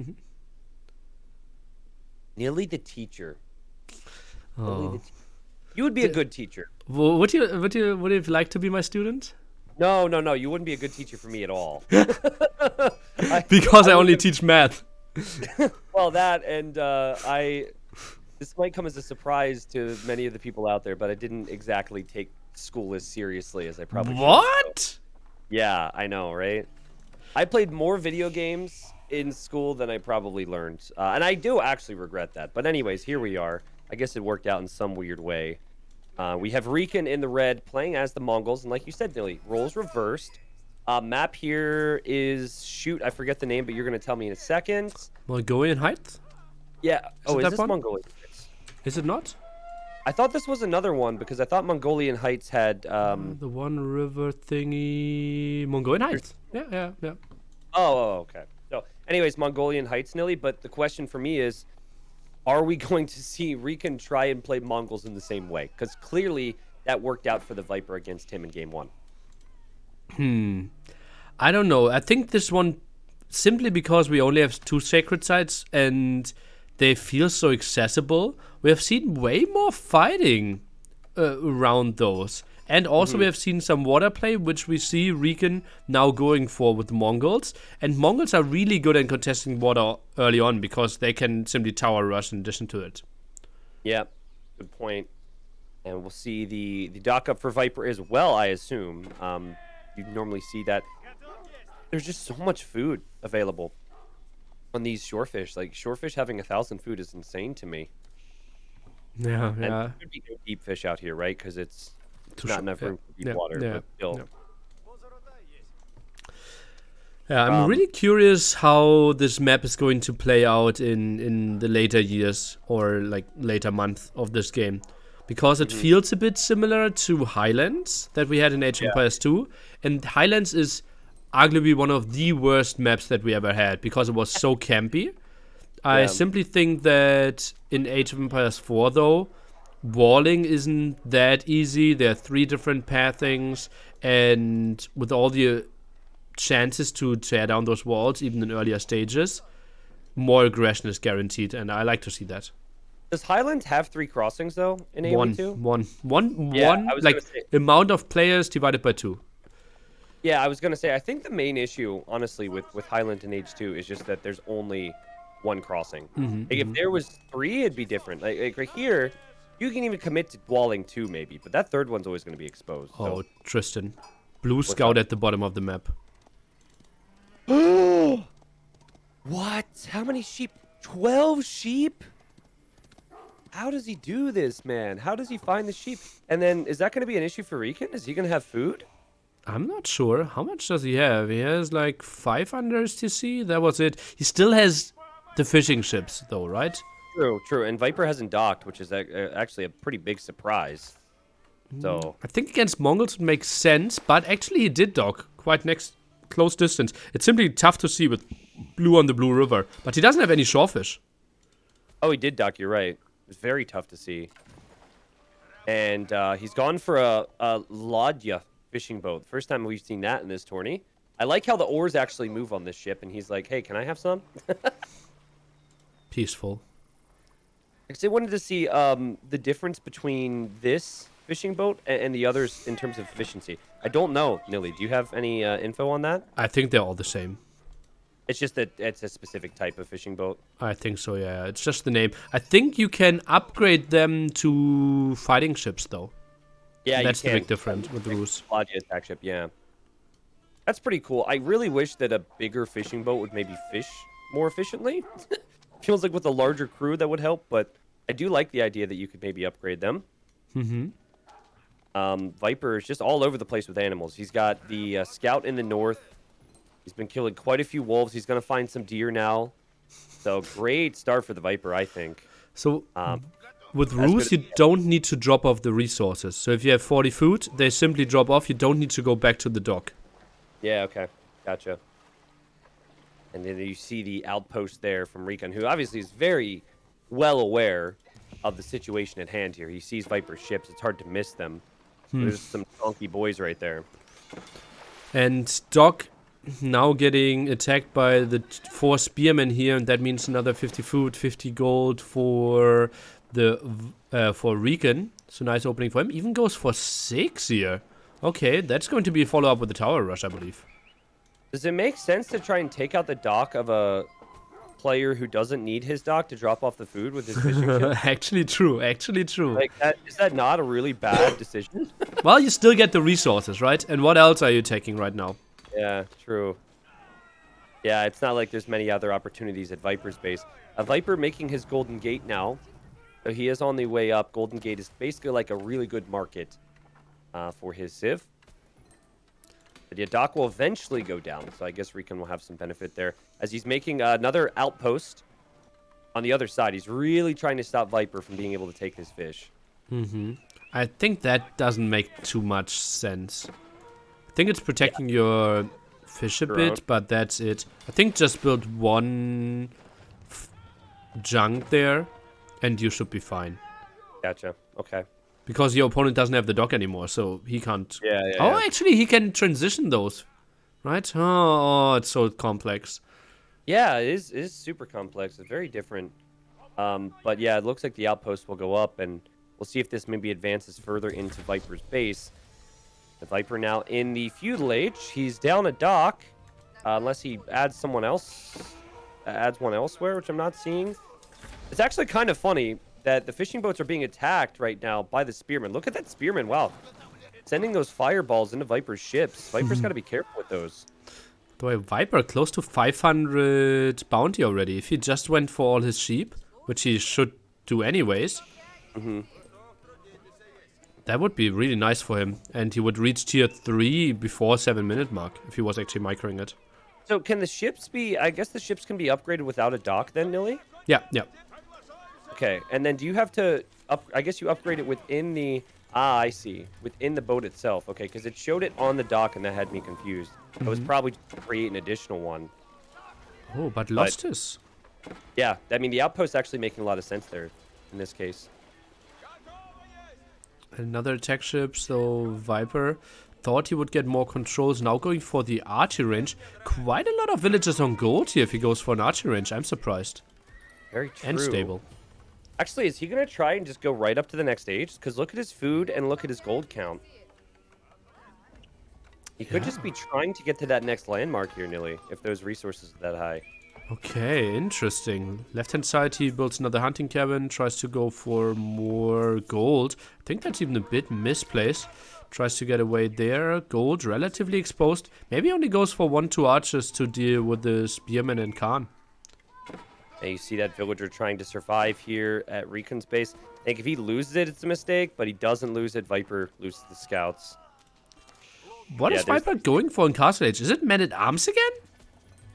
Nearly the teacher. Oh. You would be a good teacher. Would you like to be my student? No. You wouldn't be a good teacher for me at all. Because I only teach math. Well, that and this might come as a surprise to many of the people out there, but I didn't exactly take school as seriously as I probably should. What? Yeah, I know, right? I played more video games in school than I probably learned, and I do actually regret that. But anyways, here we are. I guess it worked out in some weird way. We have RecoN in the red playing as the Mongols, and like you said, Nilly, roles reversed. Map here is, shoot, I forget the name, but you're going to tell me in a second. Mongolian Heights? Yeah. Is Is that this one? Mongolian Heights? Is it not? I thought this was another one because I thought Mongolian Heights had. The one river thingy. Mongolian Heights. Yeah. Oh, okay. So, anyways, Mongolian Heights, Nilly. But the question for me is, are we going to see RecoN try and play Mongols in the same way? Because clearly that worked out for the Viper against him in game one. I don't know. I think this one, simply because we only have 2 sacred sites and they feel so accessible, we have seen way more fighting around those. And also we have seen some water play, which we see RecoN now going for with the Mongols. And Mongols are really good at contesting water early on because they can simply tower rush in addition to it. Yeah, good point. And we'll see the dock up for Viper as well, I assume. You normally see that. There's just so much food available on these shorefish. Like, shorefish having 1,000 food is insane to me. Yeah. And there could be no deep fish out here, right? Because it's not enough room for deep water. But still. Yeah, I'm really curious how this map is going to play out in the later years or like later month of this game. Because it feels a bit similar to Highlands that we had in Age of Empires 2. And Highlands is arguably one of the worst maps that we ever had because it was so campy. I simply think that in Age of Empires 4, though, walling isn't that easy. There are 3 different pathings, and with all the chances to tear down those walls, even in earlier stages, more aggression is guaranteed, and I like to see that. Does Highland have 3 crossings though in One, AoE2? Yeah, one, I was like gonna say. amount of players divided by 2. Yeah, I was gonna say. I think the main issue, honestly, with Highland and H2 is just that there's only 1 crossing. Like, if there was 3, it'd be different. Like right here, you can even commit to walling 2 maybe, but that third one's always gonna be exposed. Oh, So. Tristan. Blue What's scout up? at the bottom of the map. What? How many sheep? 12 sheep? How does he do this, man? How does he find the sheep? And then, is that going to be an issue for RecoN? Is he going to have food? I'm not sure. How much does he have? He has like 500 STC. That was it. He still has the fishing ships, though, right? True, true. And Viper hasn't docked, which is actually a pretty big surprise. So, I think against Mongols it makes sense, but actually he did dock quite close distance. It's simply tough to see with blue on the Blue River, but he doesn't have any shorefish. oh, he did dock. You're right. It was very tough to see. And he's gone for a Ladya fishing boat. First time we've seen that in this tourney. I like how the oars actually move on this ship, and he's like, hey, can I have some? Peaceful. Because I wanted to see the difference between this fishing boat and the others in terms of efficiency. I don't know, Nilly. Do you have any info on that? I think they're all the same. It's just that it's a specific type of fishing boat. I think so, yeah. It's just the name. I think you can upgrade them to fighting ships, though. Yeah, That's you the can. big difference with the rules. Ladya attack ship, yeah. That's pretty cool. I really wish that a bigger fishing boat would maybe fish more efficiently. Feels like with a larger crew that would help, but I do like the idea that you could maybe upgrade them. Viper is just all over the place with animals. He's got the scout in the north. He's been killing quite a few wolves. He's going to find some deer now. So great start for the Viper, I think. So, with Ruse, you don't need to drop off the resources. So if you have 40 food, they simply drop off. You don't need to go back to the dock. Yeah, okay. Gotcha. And then you see the outpost there from RecoN, who obviously is very well aware of the situation at hand here. He sees Viper's ships. It's hard to miss them. There's some chunky boys right there. And Doc now getting attacked by the 4 spearmen here, and that means another 50 food, 50 gold for the for RecoN. So nice opening for him. Even goes for 6 here. Okay, that's going to be a follow-up with the tower rush, I believe. Does it make sense to try and take out the dock of a player who doesn't need his dock to drop off the food with his fishing ship? Actually true, actually true. Like, is that not a really bad decision? Well, you still get the resources, right? And what else are you taking right now? Yeah, true. Yeah, it's not like there's many other opportunities at Viper's base. Viper making his Golden Gate now. So he is on the way up. Golden Gate is basically like a really good market for his Civ. But yeah, dock will eventually go down, so I guess RecoN will have some benefit there. As he's making another outpost on the other side. He's really trying to stop Viper from being able to take his fish. I think that doesn't make too much sense. I think it's protecting your fish a bit, but that's it. I think just build one junk there, and you should be fine. Gotcha. Okay. Because your opponent doesn't have the dock anymore, so he can't... Yeah. Oh, actually, he can transition those, right? Oh, it's so complex. Yeah, it is super complex. It's very different. But yeah, it looks like the outpost will go up, and we'll see if this maybe advances further into Viper's base. The Viper now in the feudal age. He's down a dock, unless he adds someone else, adds one elsewhere, which I'm not seeing. It's actually kind of funny that the fishing boats are being attacked right now by the spearmen. Look at that spearman! Wow, sending those fireballs into Viper's ships. Viper's got to be careful with those. Boy, Viper close to 500 bounty already. If he just went for all his sheep, which he should do anyways, that would be really nice for him. And he would reach tier 3 before 7-minute mark, if he was actually microing it. So can the ships be... I guess the ships can be upgraded without a dock then, Nilly? Yeah. Okay, and then do you have to... I guess you upgrade it within the... Ah, I see. Within the boat itself. Okay, because it showed it on the dock, and that had me confused. It was probably just to create an additional one. Oh, but lost his. Yeah, I mean, the outpost actually making a lot of sense there in this case. Another attack ship, so Viper thought he would get more controls. Now going for the archery range. Quite a lot of villagers on gold here if he goes for an archery range. I'm surprised. Very true. And stable. Actually, is he going to try and just go right up to the next stage? Because look at his food and look at his gold count. He could Yeah. just be trying to get to that next landmark here, Nilly, if those resources are that high. Okay, interesting. Left-hand side, he builds another hunting cabin, tries to go for more gold. I think that's even a bit misplaced. Tries to get away there. Gold relatively exposed. Maybe only goes for 1-2 archers to deal with the spearman and Khan. And you see that villager trying to survive here at RecoN's base. I think if he loses it, it's a mistake, but he doesn't lose it. Viper loses the scouts. What Yeah, is there's- Viper going for in Castle Age? Is it men-at-arms again?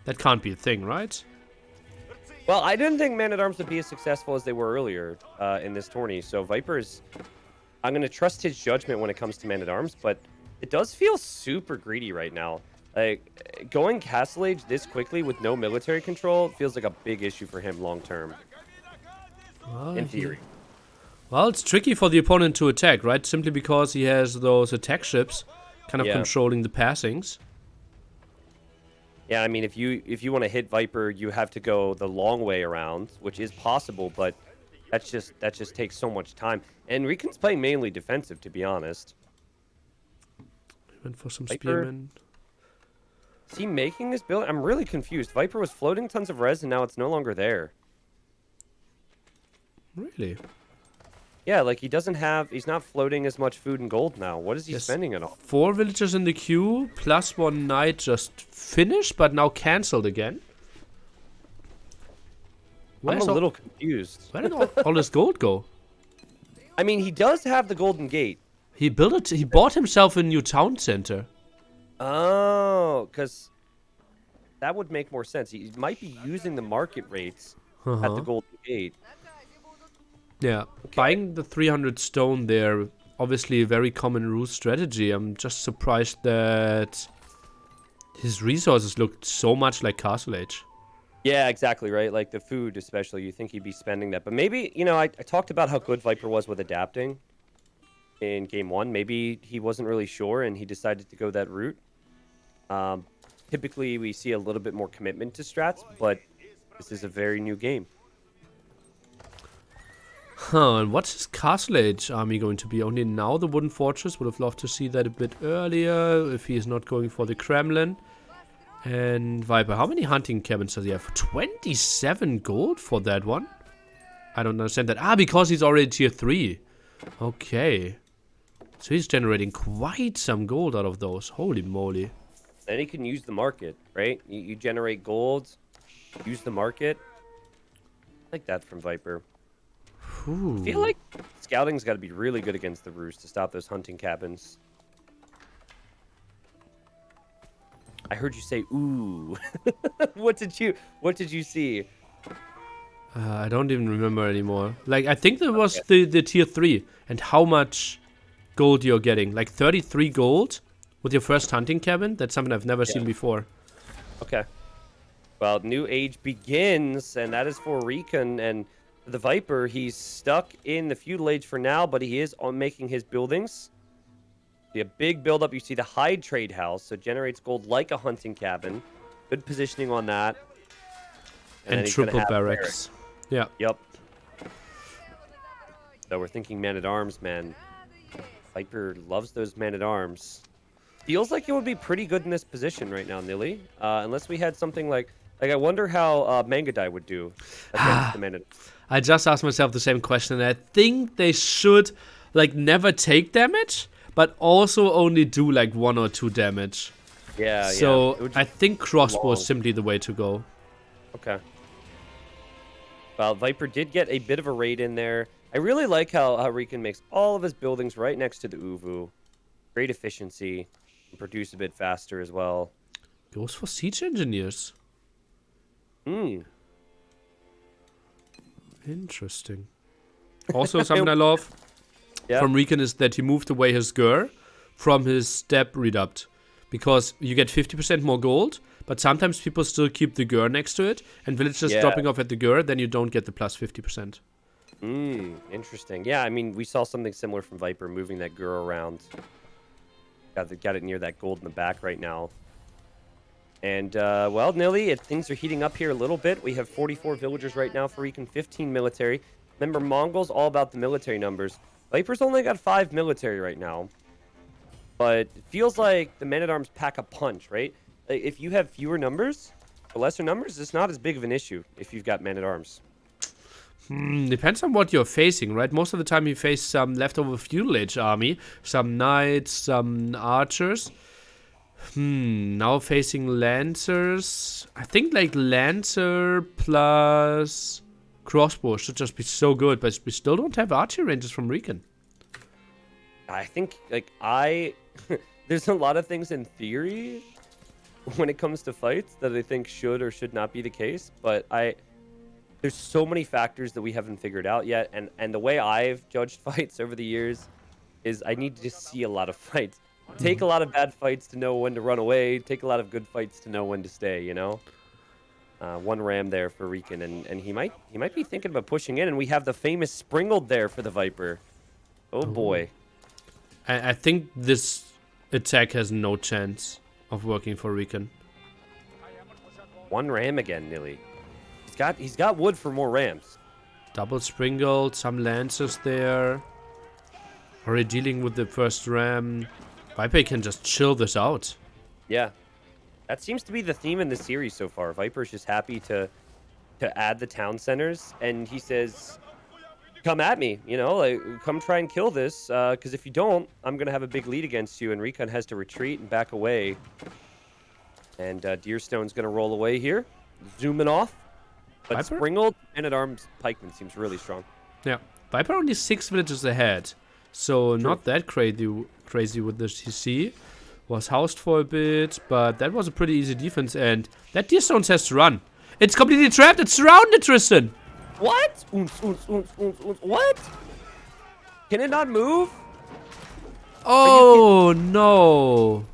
That can't be a thing, right? Well, I didn't think Man-at-Arms would be as successful as they were earlier in this tourney. So Viper's... I'm going to trust his judgment when it comes to Man-at-Arms, but it does feel super greedy right now. Like, going Castle Age this quickly with no military control feels like a big issue for him long-term, in theory. Well, it's tricky for the opponent to attack, right? Simply because he has those attack ships kind of Yeah. controlling the passings. Yeah, I mean, if you want to hit Viper, you have to go the long way around, which is possible, but that just takes so much time. And RecoN's playing mainly defensive, to be honest. Went for some Viper. spearmen. Is he making this build? I'm really confused. Viper was floating tons of res, and now it's no longer there. Really? Yeah, like he's not floating as much food and gold now. What is he Yes. spending it on? 4 villagers in the queue, plus 1 knight just finished, but now cancelled again. I'm Where's a little confused. Where did all this gold go? I mean, he does have the Golden Gate. He built it. He bought himself a new town center. Oh, because that would make more sense. He might be using the market rates at the Golden Gate. Yeah, buying the 300 stone there, obviously a very common ruse strategy. I'm just surprised that his resources looked so much like Castle Age. Yeah, exactly, right? Like the food especially, you think he'd be spending that. But maybe, I talked about how good Viper was with adapting in Game 1. Maybe he wasn't really sure and he decided to go that route. Typically, we see a little bit more commitment to strats, but this is a very new game. Huh, and what's his Castle Age army going to be? Only now the Wooden Fortress? Would have loved to see that a bit earlier if he is not going for the Kremlin. And Viper, how many hunting cabins does he have? 27 gold for that one? I don't understand that. Ah, because he's already tier 3. Okay. So he's generating quite some gold out of those. Holy moly. Then he can use the market, right? You generate gold, use the market. I like that from Viper. Ooh. I feel like scouting's got to be really good against the roost to stop those hunting cabins. I heard you say ooh. What did you see? I don't even remember anymore. Like, I think that was the tier 3. And how much gold you're getting. Like 33 gold with your first hunting cabin. That's something I've never seen before. Okay. Well, new age begins, and that is for RecoN. And the Viper, he's stuck in the feudal age for now, but he is on making his buildings. See a big buildup. You see the hide trade house, so generates gold like a hunting cabin. Good positioning on that. And then he's gonna triple have barracks. Yeah. Yep. So we're thinking man-at-arms, man. Viper loves those man-at-arms. Feels like it would be pretty good in this position right now, Nilly. Unless we had something like I wonder how Mangadai would do against the man-at-arms. I just asked myself the same question. And I think they should, like, never take damage, but also only do, like, 1 or 2 damage. Yeah, So yeah. I think crossbow long. is simply the way to go. Okay. Well, Viper did get a bit of a raid in there. I really like how RecoN makes all of his buildings right next to the Uvu. Great efficiency. And produce a bit faster as well. Goes for siege engineers. Interesting. Also, something I love from RecoN is that he moved away his Gur from his step redupt. Because you get 50% more gold, but sometimes people still keep the Gur next to it, and villagers dropping off at the Gur, then you don't get the plus 50%. Interesting. Yeah, I mean, we saw something similar from Viper, moving that Gur around. Got it near that gold in the back right now. And, well, Nilly, things are heating up here a little bit. We have 44 villagers right now for RecoN, 15 military. Remember, Mongols all about the military numbers. Viper's only got 5 military right now. But it feels like the men-at-arms pack a punch, right? Like, if you have fewer numbers or lesser numbers, it's not as big of an issue if you've got men-at-arms. Depends on what you're facing, right? Most of the time you face some leftover feudal age army, some knights, some archers. Now facing lancers. I think like lancer plus crossbow should just be so good, but we still don't have archery ranges from RecoN. I think, like, there's a lot of things in theory when it comes to fights that I think should or should not be the case, but there's so many factors that we haven't figured out yet, and the way I've judged fights over the years is I need to just see a lot of fights. Take a lot of bad fights to know when to run away, take a lot of good fights to know when to stay, you know? One ram there for RecoN, and he might be thinking about pushing in, and we have the famous Springled there for the Viper. Oh boy. I think this attack has no chance of working for RecoN. One ram again, Nilly. He's got wood for more rams. Double Springled, some lancers there. Already dealing with the first ram. Viper can just chill this out. Yeah. That seems to be the theme in the series so far. Viper's just happy to add the town centers, and he says, come at me, you know, like, come try and kill this, because if you don't, I'm going to have a big lead against you, and RecoN has to retreat and back away. And Deerstone's going to roll away here, zooming off. But Viper? Springled men-at-arms pikeman seems really strong. Yeah. Viper only 6 villages ahead, so not that crazy with the CC. Was housed for a bit, but that was a pretty easy defense, and that Deerstone has to run. It's completely trapped, it's surrounded, Tristan! What? What? Can it not move? Oh, no.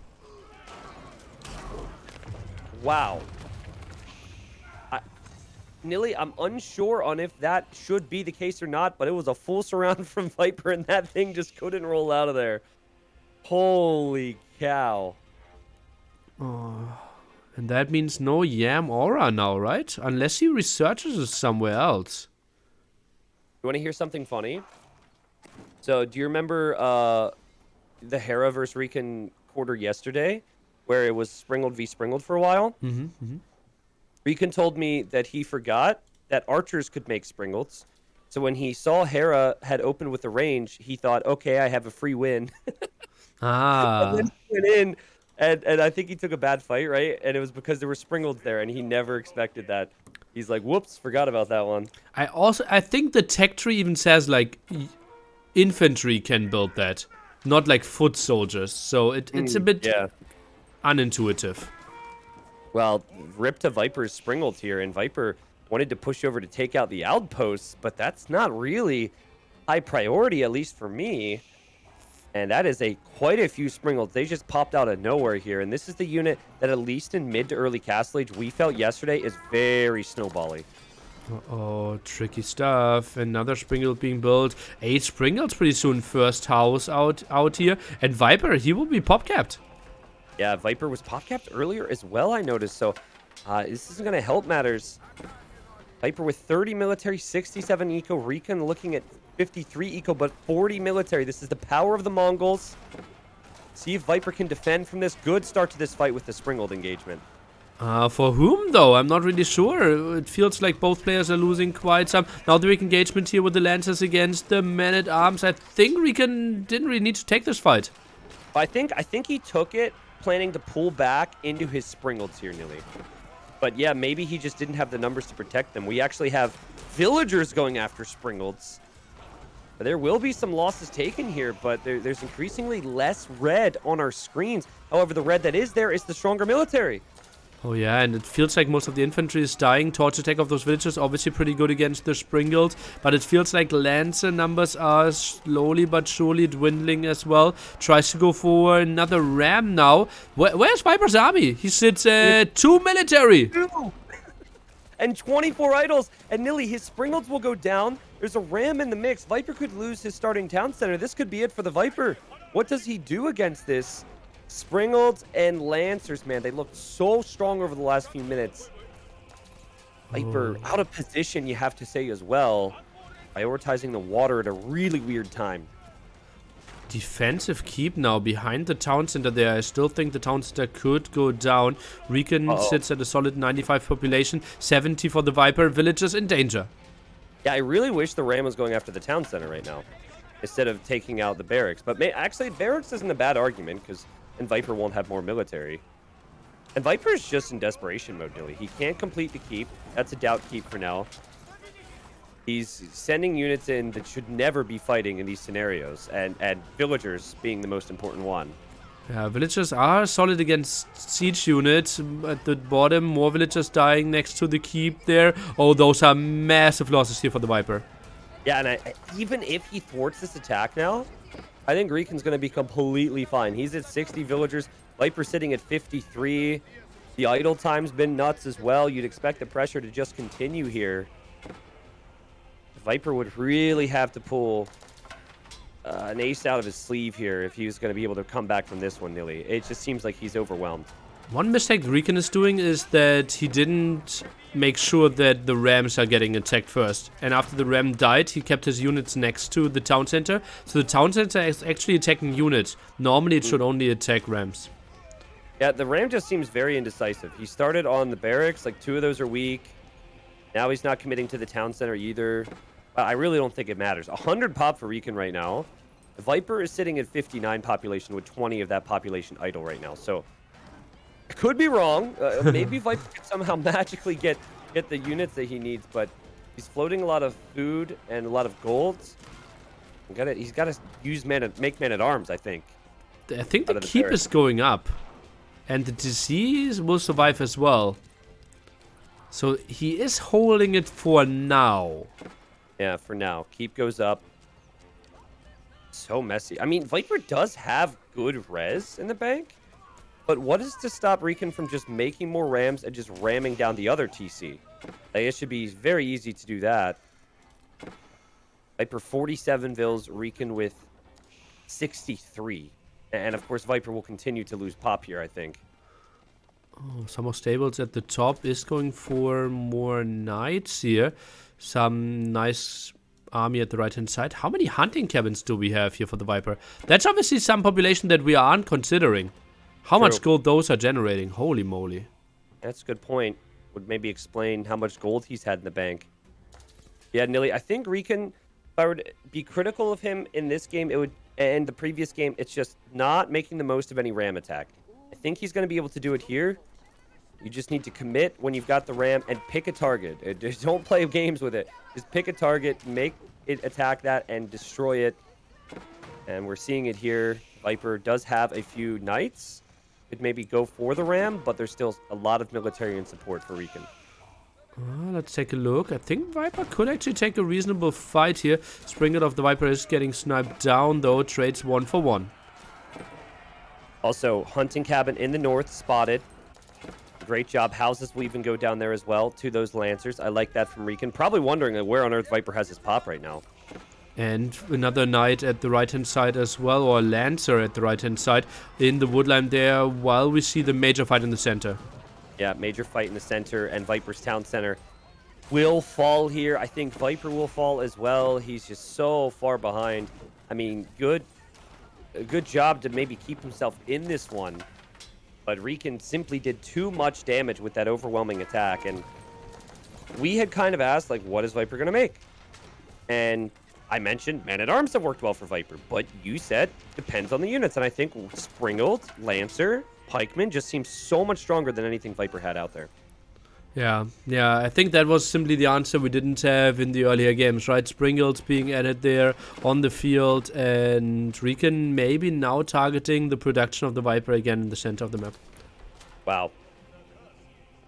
Wow. Nilly, I'm unsure on if that should be the case or not, but it was a full surround from Viper, and that thing just couldn't roll out of there. Holy cow. Oh, and that means no Yam Aura now, right? Unless he researches somewhere else. You want to hear something funny? So, do you remember the Hera versus RecoN quarter yesterday, where it was Springled v Springled for a while? RecoN told me that he forgot that archers could make Springleds. So when he saw Hera had opened with the range, he thought, okay, I have a free win. And then he went in, and I think he took a bad fight, right? And it was because there were Springleds there, and he never expected that. He's like, whoops, forgot about that one. I think the tech tree even says, like, infantry can build that, not like foot soldiers. So it's a bit unintuitive. Well, rip to Viper's Springled here, and Viper wanted to push over to take out the outposts, but that's not really high priority, at least for me. And that is quite a few Springleds. They just popped out of nowhere here, and this is the unit that, at least in mid to early Castle Age, we felt yesterday is very snowbally. Uh-oh, tricky stuff. Another Springled being built. 8 Springleds pretty soon. First house out here. And Viper, he will be pop-capped. Yeah, Viper was pop-capped earlier as well, I noticed. So this isn't going to help matters. Viper with 30 military, 67 eco. RecoN looking at 53 eco, but 40 military. This is the power of the Mongols. See if Viper can defend from this. Good start to this fight with the Springled engagement. For whom, though? I'm not really sure. It feels like both players are losing quite some. Now the big engagement here with the Lancers against the Men-at-Arms. I think RecoN didn't really need to take this fight. I think he took it planning to pull back into his Springleds here, Nilly. But yeah, maybe he just didn't have the numbers to protect them. We actually have villagers going after Springleds. There will be some losses taken here, but there's increasingly less red on our screens. However, the red that is there is the stronger military. Oh yeah, and it feels like most of the infantry is dying. Torch attack of those villagers, obviously pretty good against the Springled, but it feels like Lancer numbers are slowly but surely dwindling as well. Tries to go for another ram now. Where's Viper's army? He sits 2 military. And 24 idols. And Nilly, his Springleds will go down. There's a ram in the mix. Viper could lose his starting town center. This could be it for the Viper. What does he do against this? Springleds and Lancers, man, they looked so strong over the last few minutes. Viper out of position, you have to say as well. prioritizing the water at a really weird time. Defensive keep now behind the town center there. I still think the town center could go down. RecoN sits at a solid 95 population, 70 for the Viper. Villagers in danger. Yeah, I really wish the Ram was going after the town center right now instead of taking out the barracks. But actually, barracks isn't a bad argument because then Viper won't have more military. And Viper's just in desperation mode, Dilly. He can't complete the keep. That's a doubt keep for now. He's sending units in that should never be fighting in these scenarios, and villagers being the most important one. Yeah, villagers are solid against siege units. At the bottom, more villagers dying next to the keep there. Oh, those are massive losses here for the Viper. Yeah, and even if he thwarts this attack now, I think RecoN's going to be completely fine. He's at 60 villagers. Viper sitting at 53. The idle time's been nuts as well. You'd expect the pressure to just continue here. Viper would really have to pull an ace out of his sleeve here if he was going to be able to come back from this one, Nilly. It just seems like he's overwhelmed. One mistake RecoN is doing is that he didn't make sure that the Rams are getting attacked first. And after the Ram died, he kept his units next to the town center. So the town center is actually attacking units. Normally, it should only attack Rams. Yeah, the Ram just seems very indecisive. He started on the barracks, like 2 of those are weak. Now he's not committing to the town center either. I really don't think it matters. 100 pop for RecoN right now. The Viper is sitting at 59 population with 20 of that population idle right now. So, I could be wrong. Maybe Viper can somehow magically get the units that he needs, but he's floating a lot of food and a lot of gold. He's got to make man-at-arms, I think. I think the keep is going up. And the disease will survive as well. So, he is holding it for now. Yeah, for now. Keep goes up. So messy. I mean, Viper does have good res in the bank, but what is to stop RecoN from just making more Rams and just ramming down the other TC? Like, it should be very easy to do that. Viper 47 vills, RecoN with 63. And of course, Viper will continue to lose pop here, I think. Oh, some more stables at the top is going for more knights here. Some nice army at the right-hand side. How many hunting cabins do we have here for the Viper? That's obviously some population that we aren't considering. How much gold those are generating? Holy moly. That's a good point. Would maybe explain how much gold he's had in the bank. Yeah, Nilly, I think RecoN, if I were to be critical of him in this game, it would, and the previous game, it's just not making the most of any ram attack. I think he's going to be able to do it here. You just need to commit when you've got the ram and pick a target. Just don't play games with it. Just pick a target, make it attack that, and destroy it. And we're seeing it here. Viper does have a few knights. Could maybe go for the ram, but there's still a lot of military and support for RecoN. Let's take a look. I think Viper could actually take a reasonable fight here. Springlet of the Viper is getting sniped down, though. Trades 1 for 1. Also, hunting cabin in the north spotted. Great job. Houses will even go down there as well to those Lancers. I like that from RecoN. Probably wondering where on earth Viper has his pop right now. And another knight at the right-hand side as well, or Lancer at the right-hand side in the woodline there, while we see the major fight in the center. Yeah, major fight in the center, and Viper's town center will fall here. I think Viper will fall as well. He's just so far behind. I mean, a good job to maybe keep himself in this one. But RecoN simply did too much damage with that overwhelming attack. And we had kind of asked, like, what is Viper going to make? And I mentioned man-at-arms have worked well for Viper. But you said, depends on the units. And I think Springald, Lancer, Pikeman just seems so much stronger than anything Viper had out there. Yeah, I think that was simply the answer we didn't have in the earlier games, right? Springald's being added there on the field, and RecoN maybe now targeting the production of the Viper again in the center of the map. Wow.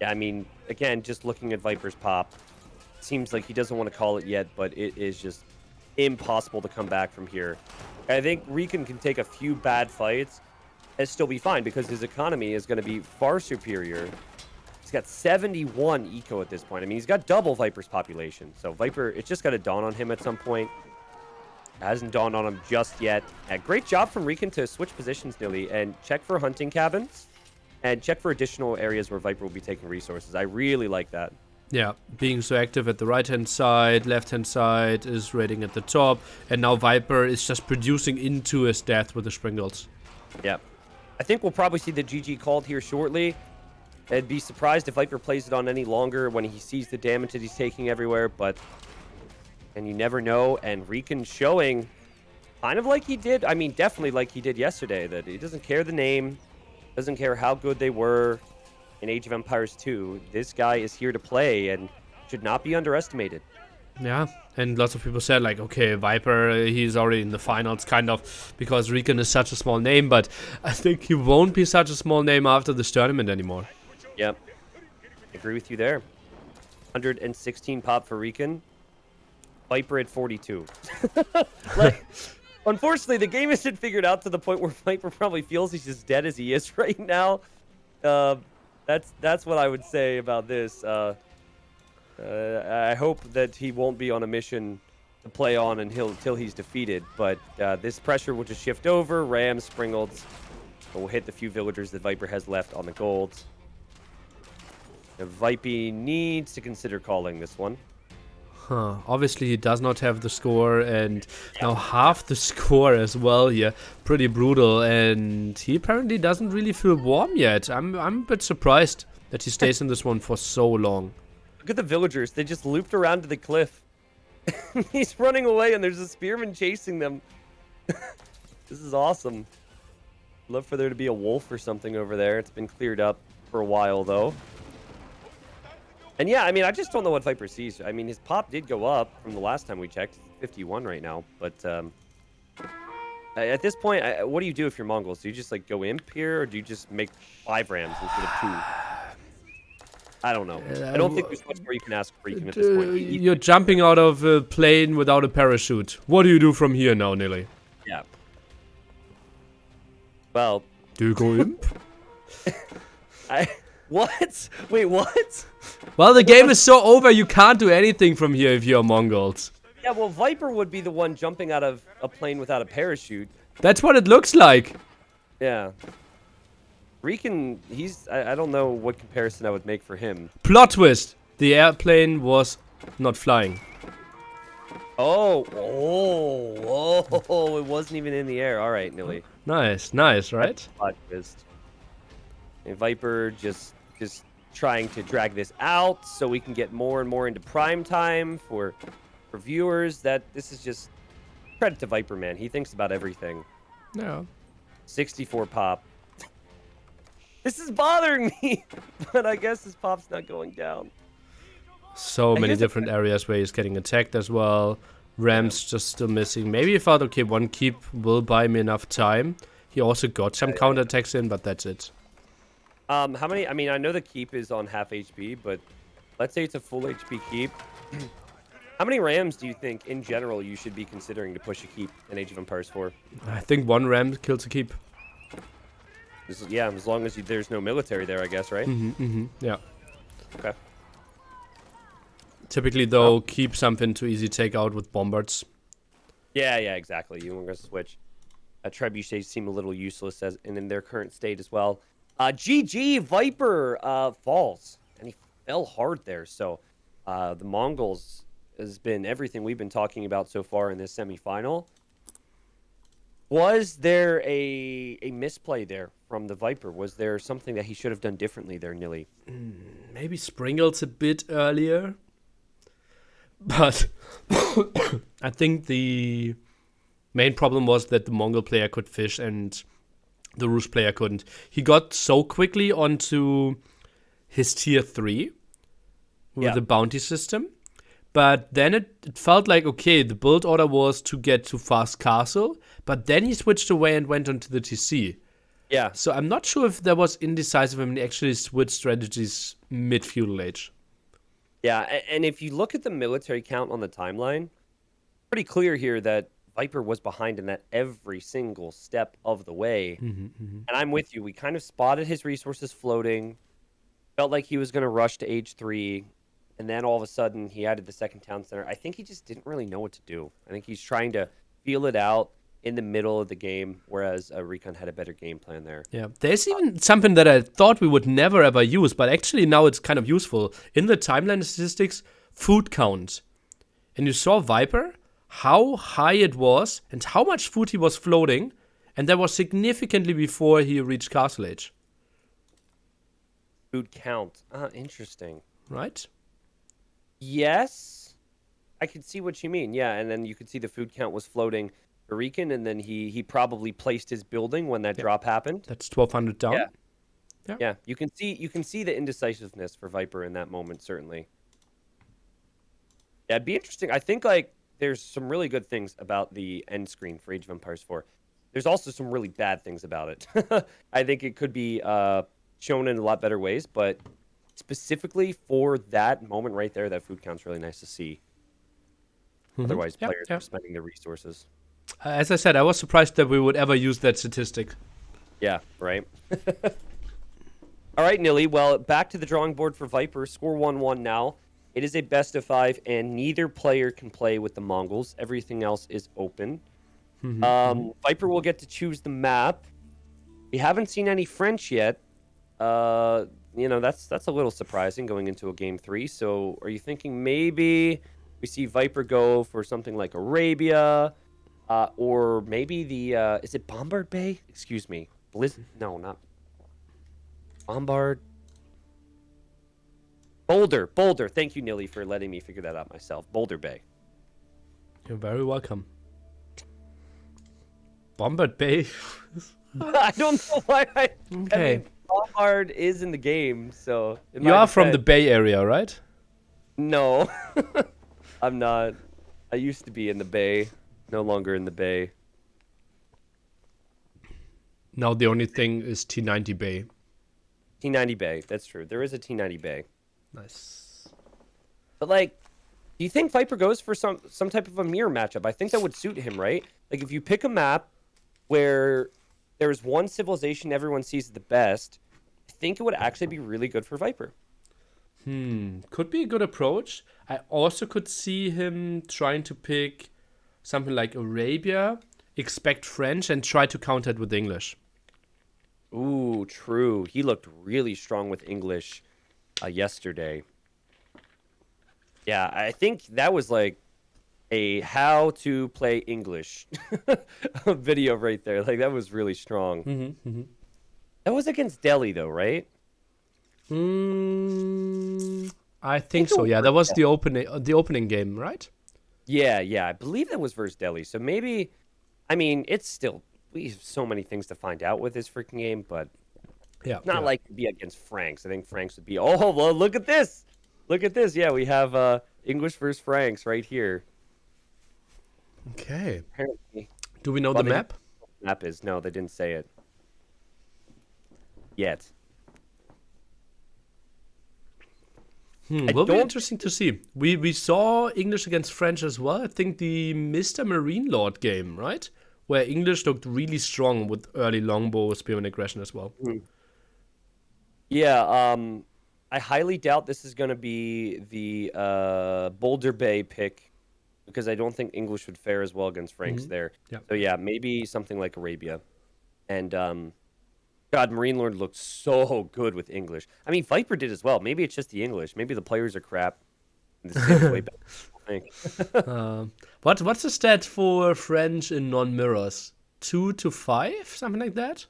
Yeah, I mean, again, just looking at Viper's pop, seems like he doesn't want to call it yet, but it is just impossible to come back from here. I think RecoN can take a few bad fights and still be fine because his economy is going to be far superior. He's got 71 eco at this point. I mean, he's got double Viper's population. So Viper, it's just got to dawn on him at some point. It hasn't dawned on him just yet. Great job from RecoN to switch positions, Nilly, and check for hunting cabins and check for additional areas where Viper will be taking resources. I really like that. Yeah, being so active at the right-hand side, left-hand side is raiding at the top, and now Viper is just producing into his death with the Springles. Yeah. I think we'll probably see the GG called here shortly. I'd be surprised if Viper plays it on any longer when he sees the damage that he's taking everywhere, but... And you never know, and RecoN showing kind of like he did, I mean, definitely like he did yesterday, that he doesn't care the name, doesn't care how good they were in Age of Empires 2. This guy is here to play and should not be underestimated. Yeah, and lots of people said, like, okay, Viper, he's already in the finals, kind of, because RecoN is such a small name, but I think he won't be such a small name after this tournament anymore. Yep. Agree with you there. 116 pop for RecoN. Viper at 42. Like, unfortunately, the game isn't figured out to the point where Viper probably feels he's as dead as he is right now. That's what I would say about this. I hope that he won't be on a mission to play on until he's defeated. But this pressure will just shift over. Rams, Springolds will hit the few villagers that Viper has left on the gold. The Vipey needs to consider calling this one. Huh. Obviously, he does not have the score, and now half the score as well here. Pretty brutal, and he apparently doesn't really feel warm yet. I'm a bit surprised that he stays in this one for so long. Look at the villagers. They just looped around to the cliff. He's running away, and there's a spearman chasing them. This is awesome. Love for there to be a wolf or something over there. It's been cleared up for a while, though. And yeah, I mean, I just don't know what Viper sees. I mean, his pop did go up from the last time we checked. It's 51 right now. But at this point, what do you do if you're Mongols? Do you just, like, go imp here, or do you just make 5 rams instead of 2? I don't know. I don't think there's much more you can ask RecoN at this point. You're jumping out of a plane without a parachute. What do you do from here now, Nilly? Yeah. Well... Do you go imp? What? Wait, what? Well, the game is so over, you can't do anything from here if you're Mongols. Yeah, well, Viper would be the one jumping out of a plane without a parachute. That's what it looks like. Yeah. RecoN, I don't know what comparison I would make for him. Plot twist. The airplane was not flying. Oh, it wasn't even in the air. All right, Nilly. Nice, right? Plot twist. And Viper just trying to drag this out so we can get more and more into prime time for viewers. This is just credit to Viper, man. He thinks about everything. Yeah. 64 pop. This is bothering me, but I guess his pop's not going down. So many different areas where he's getting attacked as well. Rams just still missing. Maybe he thought, okay, one keep will buy me enough time. He also got some counterattacks in, but that's it. How many? I mean, I know the keep is on half HP, but let's say it's a full HP keep. How many Rams do you think, in general, you should be considering to push a keep in Age of Empires 4? I think one Ram kills a keep. Yeah, as long as there's no military there, I guess, right? Yeah. Okay. Typically, though, keep something to easy take out with bombards. Yeah, exactly. You want to switch. Trebuchets seem a little useless in their current state as well. GG Viper falls, and he fell hard there. So the Mongols has been everything we've been talking about so far in this semifinal. Was there a misplay there from the Viper? Was there something that he should have done differently there, Nilly? Maybe Springles a bit earlier. But I think the main problem was that the Mongol player could fish and the Rus player couldn't. He got so quickly onto his tier 3 with the bounty system. But then it felt like, okay, the build order was to get to Fast Castle, but then he switched away and went onto the TC. Yeah. So I'm not sure if that was indecisive and he actually switched strategies mid-feudal age. Yeah, and if you look at the military count on the timeline, pretty clear here that Viper was behind in that every single step of the way. And I'm with you. We kind of spotted his resources floating, felt like he was going to rush to age 3, and then all of a sudden he added the second town center. I think he just didn't really know what to do. I think he's trying to feel it out. in the middle of the game, whereas RecoN had a better game plan there. Yeah, there's even something that I thought we would never ever use, but actually now it's kind of useful. In the timeline statistics, food count. And you saw Viper, how high it was, and how much food he was floating, and that was significantly before he reached Castle Age. Food count. Interesting. Right? Yes, I could see what you mean. Yeah, and then you could see the food count was floating for RecoN, and then he probably placed his building when that drop happened. That's 1200 down. Yeah. You can see the indecisiveness for Viper in that moment, certainly. Yeah, it'd be interesting. I think like there's some really good things about the end screen for Age of Empires 4. There's also some really bad things about it. I think it could be shown in a lot better ways, but specifically for that moment right there, that food count's really nice to see. Otherwise, players are spending their resources. As I said, I was surprised that we would ever use that statistic. Yeah, right. All right, Nilly. Well, back to the drawing board for Viper. Score 1-1 now. It is a best of 5, and neither player can play with the Mongols. Everything else is open. Viper will get to choose the map. We haven't seen any French yet. That's a little surprising going into a game 3. So, are you thinking maybe we see Viper go for something like Arabia, or maybe the is it Bombard Bay? Excuse me, No, not Bombard. Boulder. Thank you, Nilly, for letting me figure that out myself. Boulder Bay. You're very welcome. Bombard Bay. I don't know why Okay. I mean, Bombard is in the game, so... You are from the Bay Area, right? No. I'm not. I used to be in the Bay. No longer in the Bay. Now the only thing is T90 Bay. T90 Bay. That's true. There is a T90 Bay. Nice. But, like, do you think Viper goes for some type of a mirror matchup? I think that would suit him, right? Like, if you pick a map where there's one civilization everyone sees the best, I think it would actually be really good for Viper. Could be a good approach. I also could see him trying to pick something like Arabia, expect French, and try to counter it with English. Ooh, true. He looked really strong with English yesterday. Yeah, I think that was like a how to play English video right there. Like, that was really strong. That was against Delhi, though, right? I think so. Yeah, that was the opening game, right? Yeah. I believe that was versus Delhi. So maybe, I mean, it's still, we have so many things to find out with this freaking game, but Yeah. it's not like it'd be against Franks. I think Franks would be, oh, well, look at this. Look at this. Yeah, we have English versus Franks right here. Okay. Apparently. Do we know the map? Map is, no, they didn't say it. Yet. Will be interesting to see. We saw English against French as well. I think the Mr. Marine Lord game, right? Where English looked really strong with early longbow, spearman aggression as well. Yeah, I highly doubt this is going to be the Boulder Bay pick, because I don't think English would fare as well against Franks there. Yeah. So yeah, maybe something like Arabia. And God, Marine Lord looked so good with English. I mean, Viper did as well. Maybe it's just the English. Maybe the players are crap. The Sims way better than people think. What's the stat for French in non-mirrors? 2 to 5, something like that.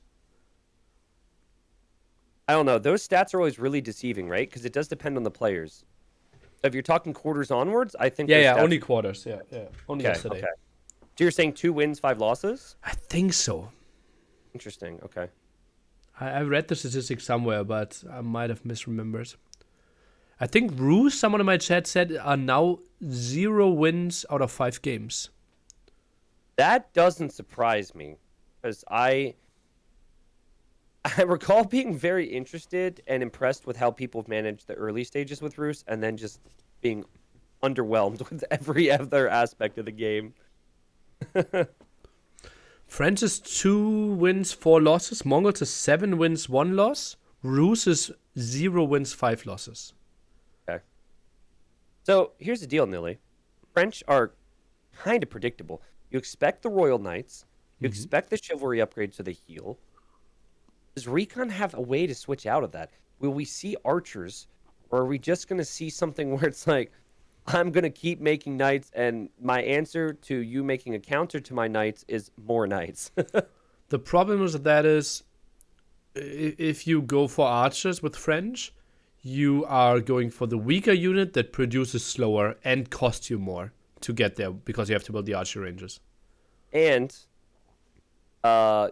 I don't know. Those stats are always really deceiving, right? Because it does depend on the players. So if you're talking quarters onwards, I think. Yeah, those stats only quarters. Yeah. Only yesterday. Okay. So you're saying 2 wins, 5 losses? I think so. Interesting. Okay. I read the statistics somewhere, but I might have misremembered. I think Ruse, someone in my chat said, are now 0 wins out of 5 games. That doesn't surprise me, because I recall being very interested and impressed with how people have managed the early stages with Ruse, and then just being underwhelmed with every other aspect of the game. French is 2 wins, 4 losses. Mongols is 7 wins, 1 loss. Ruse is 0 wins, 5 losses. Okay. So here's the deal, Nilly. French are kind of predictable. You expect the Royal Knights. You expect the chivalry upgrade so they heal. Does RecoN have a way to switch out of that? Will we see archers, or are we just going to see something where it's like, I'm going to keep making knights, and my answer to you making a counter to my knights is more knights? The problem with that is, if you go for archers with French, you are going for the weaker unit that produces slower and costs you more to get there because you have to build the archer ranges. And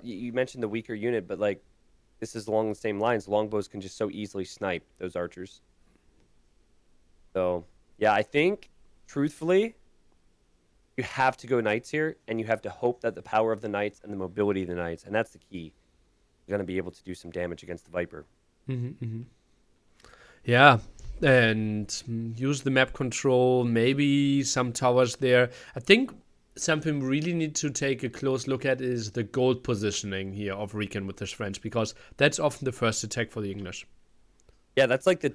you mentioned the weaker unit, but like this is along the same lines. Longbows can just so easily snipe those archers. So yeah, I think truthfully, you have to go knights here, and you have to hope that the power of the knights and the mobility of the knights, and that's the key. You're going to be able to do some damage against the Viper. Yeah, and use the map control, maybe some towers there. I think something we really need to take a close look at is the gold positioning here of RecoN with the French, because that's often the first attack for the English. Yeah, that's like the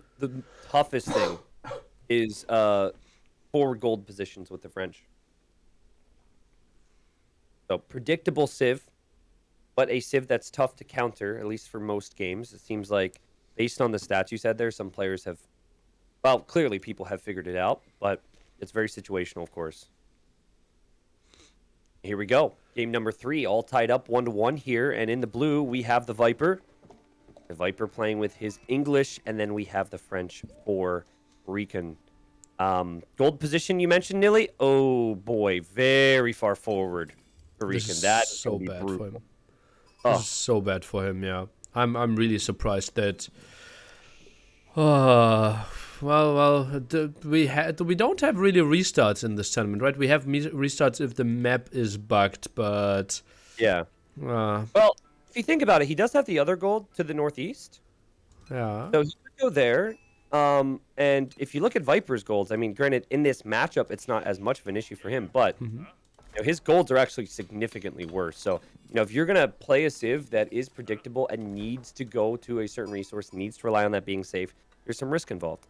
toughest thing is forward gold positions with the French. So predictable civ, but a civ that's tough to counter, at least for most games. It seems like, based on the stats you said there, some players have, well, clearly people have figured it out, but it's very situational, of course. Here we go. Game number 3, all tied up 1-1 here, and in the blue, we have the Viper. The Viper playing with his English, and then we have the French for RecoN. Gold position you mentioned, Nilly? Oh, boy, very far forward for RecoN. That is so bad brutal. for him. This is so bad for him, yeah. I'm really surprised that. We don't have really restarts in this tournament, right? We have restarts if the map is bugged, but yeah. Well, if you think about it, he does have the other gold to the northeast. Yeah. So he could go there. And if you look at Viper's golds, I mean, granted, in this matchup, it's not as much of an issue for him, but you know, his golds are actually significantly worse. So, you know, if you're going to play a civ that is predictable and needs to go to a certain resource, needs to rely on that being safe, there's some risk involved.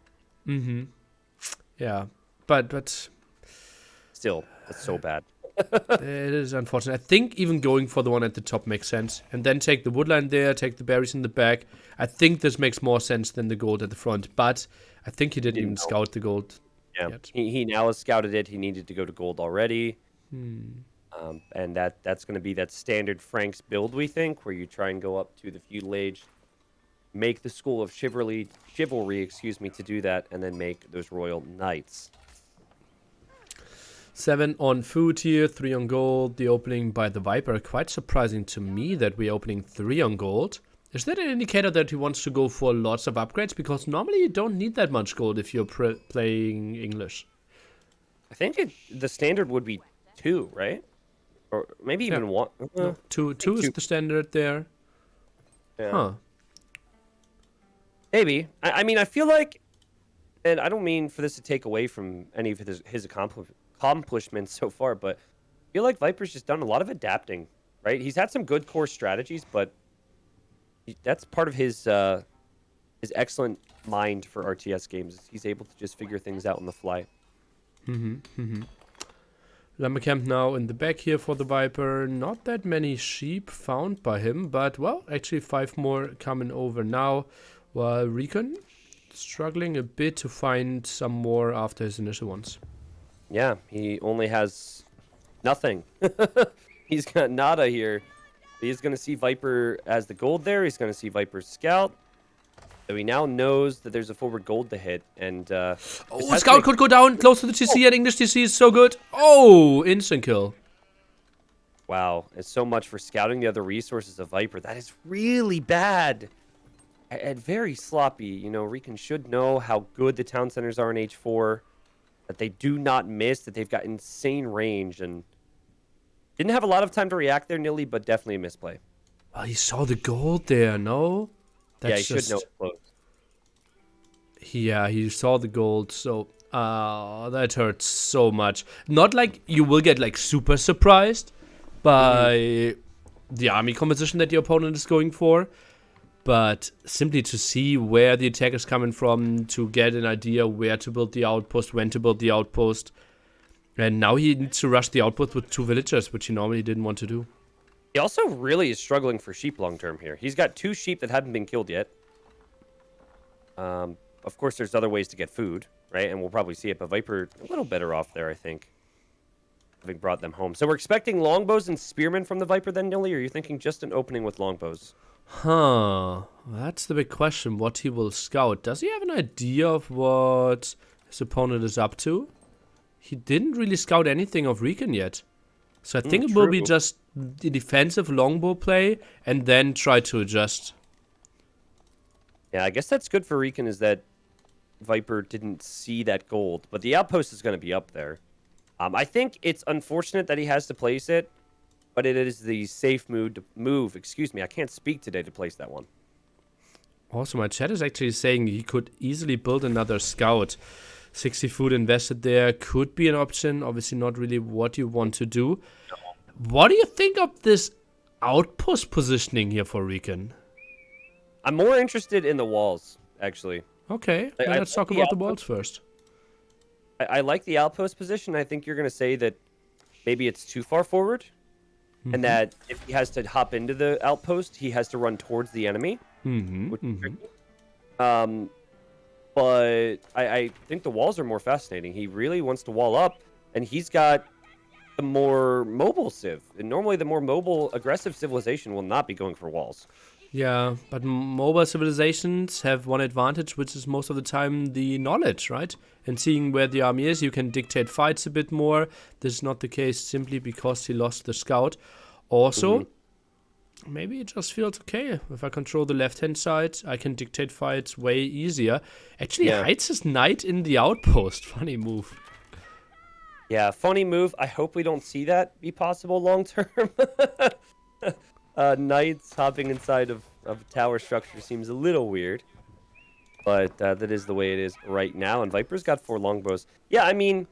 Yeah. But still, that's so bad. It is unfortunate. I think even going for the one at the top makes sense. And then take the woodline there, take the berries in the back. I think this makes more sense than the gold at the front. But I think he didn't even scout the gold yet. He now has scouted it. He needed to go to gold already. And that's going to be that standard Frank's build, we think, where you try and go up to the feudal age, make the school of chivalry, to do that, and then make those royal knights. 7 on food here, 3 on gold. The opening by the Viper. Quite surprising to me that we're opening 3 on gold. Is that an indicator that he wants to go for lots of upgrades? Because normally you don't need that much gold if you're playing English. I think the standard would be 2, right? Or maybe even 1. No, 2 is the standard there. Yeah. Huh. Maybe. I mean, I feel like, and I don't mean for this to take away from any of his accomplishments so far, but I feel like Viper's just done a lot of adapting, right? He's had some good core strategies, but that's part of his excellent mind for RTS games. He's able to just figure things out on the fly. Lumbercamp now in the back here for the Viper. Not that many sheep found by him, but, well, actually 5 more coming over now. While RecoN struggling a bit to find some more after his initial ones. Yeah, he only has nothing. He's got nada here. He's going to see Viper as the gold there. He's going to see Viper's scout. So he now knows that there's a forward gold to hit. And scout could go down close to the TC, and English TC is so good. Oh, instant kill. Wow, it's so much for scouting the other resources of Viper. That is really bad. And very sloppy. You know, RecoN should know how good the town centers are in H4. That they do not miss, that they've got insane range. And didn't have a lot of time to react there, Nilly, but definitely a misplay. Well, he saw the gold there, no? That's he should know it's close. Yeah, he saw the gold, so that hurts so much. Not like you will get like super surprised by the army composition that your opponent is going for, but simply to see where the attack is coming from, to get an idea where to build the outpost, when to build the outpost. And now he needs to rush the outpost with 2 villagers, which he normally didn't want to do. He also really is struggling for sheep long term here. He's got 2 sheep that haven't been killed yet. Of course, there's other ways to get food, right? And we'll probably see it, but Viper a little better off there, I think, having brought them home. So we're expecting longbows and spearmen from the Viper then, Nilly, or are you thinking just an opening with longbows? Huh. That's the big question, what he will scout. Does he have an idea of what his opponent is up to? He didn't really scout anything of RecoN yet. So I think it will be True. just the defensive longbow play and then try to adjust. Yeah, I guess that's good for RecoN is that Viper didn't see that gold, but the outpost is going to be up there. I think it's unfortunate that he has to place it, but it is the safe move. Excuse me, I can't speak today to place that one. Also, my chat is actually saying he could easily build another scout. 60 food invested there could be an option. Obviously not really what you want to do. What do you think of this outpost positioning here for RecoN? I'm more interested in the walls, actually. Okay, I let's like talk the about the outpost. walls first. I like the outpost position. I think you're going to say that maybe it's too far forward, and that if he has to hop into the outpost, he has to run towards the enemy. Which is tricky. But I think the walls are more fascinating. He really wants to wall up, and he's got the more mobile civ. And normally the more mobile, aggressive civilization will not be going for walls. Yeah, but mobile civilizations have one advantage, which is most of the time the knowledge, right? And seeing where the army is, you can dictate fights a bit more. This is not the case simply because he lost the scout. Also, maybe it just feels okay. If I control the left-hand side, I can dictate fights way easier. Actually, Yeah. hides his knight in the outpost. Funny move. Yeah, funny move. I hope we don't see that be possible long term. Knights hopping inside of a tower structure seems a little weird. But that is the way it is right now. And Viper's got 4 longbows. Yeah, I mean,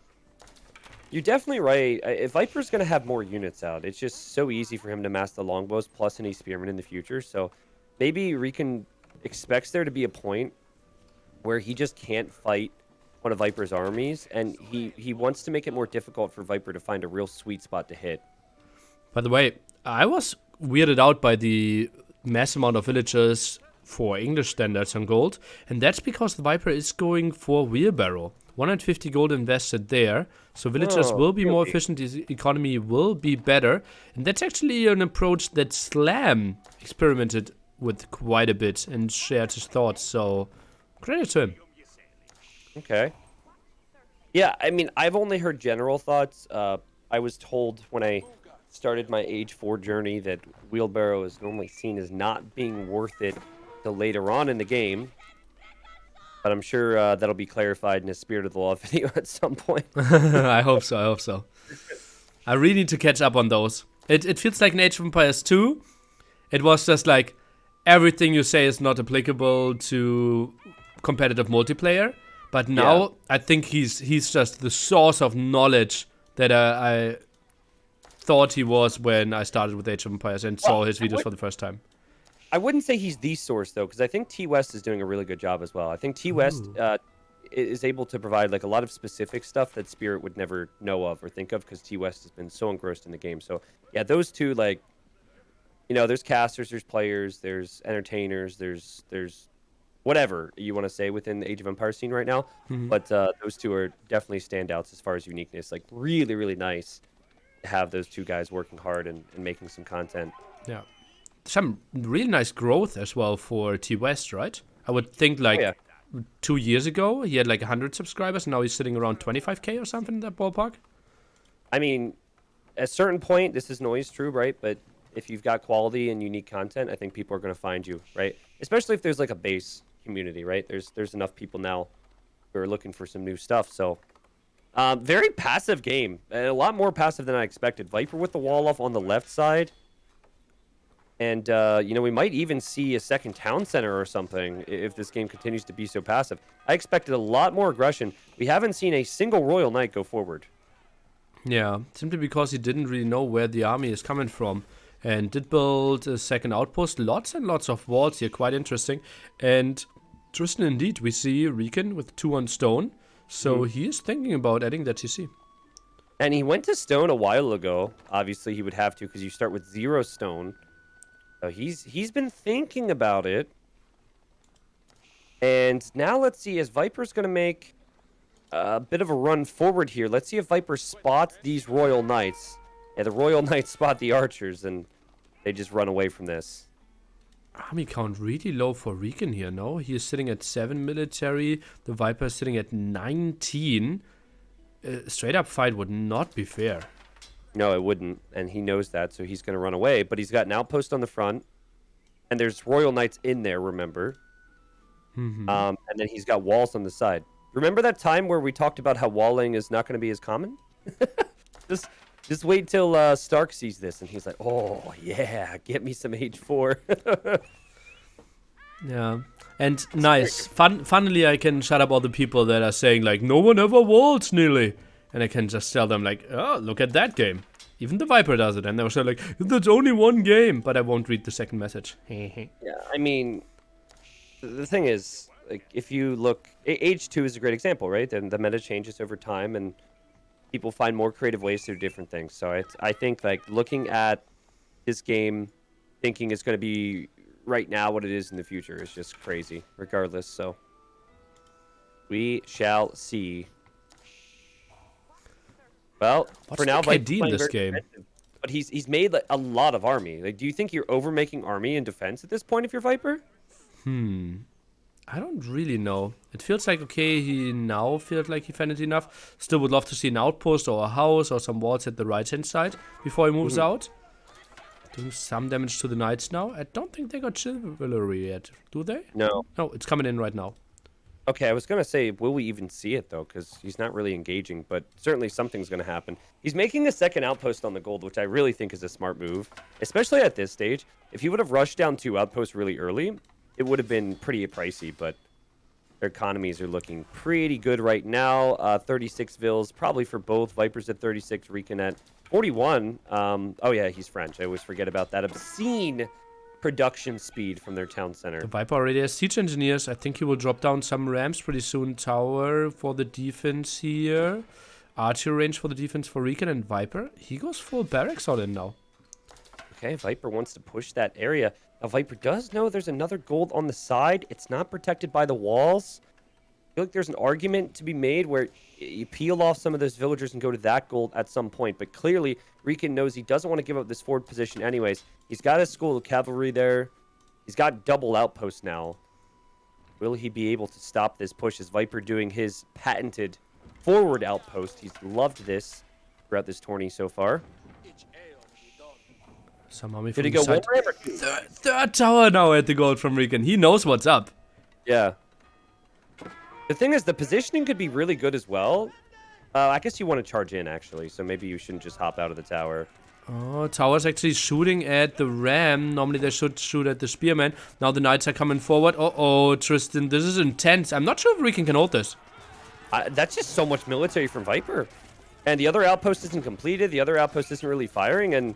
you're definitely right. If Viper's going to have more units out, it's just so easy for him to mass the longbows plus any spearmen in the future. So maybe RecoN expects there to be a point where he just can't fight one of Viper's armies, and he wants to make it more difficult for Viper to find a real sweet spot to hit. By the way, I was weirded out by the mass amount of villagers for English standards on gold, and that's because the Viper is going for wheelbarrow. 150 gold invested there, so villagers will be more efficient, the economy will be better, and that's actually an approach that Slam experimented with quite a bit and shared his thoughts, so credit to him. Okay. Yeah, I mean, I've only heard general thoughts. I was told when I started my Age 4 journey that wheelbarrow is normally seen as not being worth it till later on in the game. But I'm sure that'll be clarified in a Spirit of the Law video at some point. I hope so. I really need to catch up on those. It feels like in Age of Empires 2, it was just like everything you say is not applicable to competitive multiplayer. But now I think he's just the source of knowledge that I thought he was when I started with Age of Empires and saw his videos for the first time. I wouldn't say he's the source, though, because I think T-West is doing a really good job as well. I think T-West is able to provide like a lot of specific stuff that Spirit would never know of or think of, because T-West has been so engrossed in the game. So, yeah, those two, like, you know, there's casters, there's players, there's entertainers, there's whatever you want to say within the Age of Empires scene right now. But those two are definitely standouts as far as uniqueness. Like, really, really nice to have those two guys working hard and making some content. Yeah. Some really nice growth as well for T-West, right? I would think like 2 years ago he had like 100 subscribers, and now he's sitting around 25k or something in that ballpark. I mean, at a certain point, this isn't always true, right? But if you've got quality and unique content, I think people are going to find you, right? Especially if there's like a base community, right? There's enough people now who are looking for some new stuff. So, very passive game. A lot more passive than I expected. Viper with the wall off on the left side. And, you know, we might even see a second town center or something if this game continues to be so passive. I expected a lot more aggression. We haven't seen a single Royal Knight go forward. Yeah, simply because he didn't really know where the army is coming from. And did build a second outpost. Lots and lots of walls here, quite interesting. And Tristan, indeed, we see RecoN with 2 on stone. So he is thinking about adding that TC. And he went to stone a while ago. Obviously, he would have to because you start with 0 stone. So he's been thinking about it. And now let's see, as Viper's going to make a bit of a run forward here. Let's see if Viper spots these Royal Knights. Yeah, the Royal Knights spot the archers, and they just run away from this. Army count really low for RecoN here, no? He is sitting at 7 military. The Viper is sitting at 19. Straight up fight would not be fair. No, it wouldn't, and he knows that, so he's going to run away. But he's got an outpost on the front, and there's Royal Knights in there, remember? And then he's got walls on the side. Remember that time where we talked about how walling is not going to be as common? Just wait till Stark sees this, and he's like, oh, yeah, get me some H4. Yeah. And nice. Funnily, I can shut up all the people that are saying, like, no one ever walls nearly. And I can just tell them, like, oh, look at that game. Even the Viper does it. And they will say, like, that's only one game. But I won't read the second message. Yeah, I mean, the thing is, like, if you look, H2 is a great example, right? And the meta changes over time, and people find more creative ways to do different things. So I think, like, looking at this game, thinking it's going to be right now what it is in the future is just crazy, regardless. So we shall see. Well, What's for now, the KD in this game? But he's made like a lot of army. Like, do you think you're over making army in defense at this point if you're Viper? I don't really know. It feels like, okay, he now feels like he fended enough. Still would love to see an outpost or a house or some walls at the right-hand side before he moves out. Doing some damage to the knights now. I don't think they got chivalry yet, do they? No. No, it's coming in right now. Okay, I was going to say, will we even see it, though? Because he's not really engaging, but certainly something's going to happen. He's making a second outpost on the gold, which I really think is a smart move, especially at this stage. If he would have rushed down 2 outposts really early, it would have been pretty pricey, but their economies are looking pretty good right now. 36 Vils, probably for both. Vipers at 36, RecoN at 41. Oh, yeah, he's French. I always forget about that obscene production speed from their town center. The Viper already has siege engineers. I think he will drop down some ramps pretty soon. Tower for the defense here. Archer range for the defense for RecoN, and Viper. He goes full barracks all in now. Okay, Viper wants to push that area. Now, Viper does know there's another gold on the side. It's not protected by the walls. I feel like there's an argument to be made where you peel off some of those villagers and go to that gold at some point. But clearly, RecoN knows he doesn't want to give up this forward position anyways. He's got his school of cavalry there. He's got double outposts now. Will he be able to stop this push? Is Viper doing his patented forward outpost? He's loved this throughout this tourney so far. Some army Did from he the go side. one ram or two? Third tower now at the gold from RecoN. He knows what's up. Yeah. The thing is, the positioning could be really good as well. I guess you want to charge in, actually, so maybe you shouldn't just hop out of the tower. Oh, tower's actually shooting at the ram. Normally they should shoot at the spearman. Now the knights are coming forward. Uh-oh, Tristan, this is intense. I'm not sure if RecoN can hold this. That's just so much military from Viper. And the other outpost isn't completed. The other outpost isn't really firing, and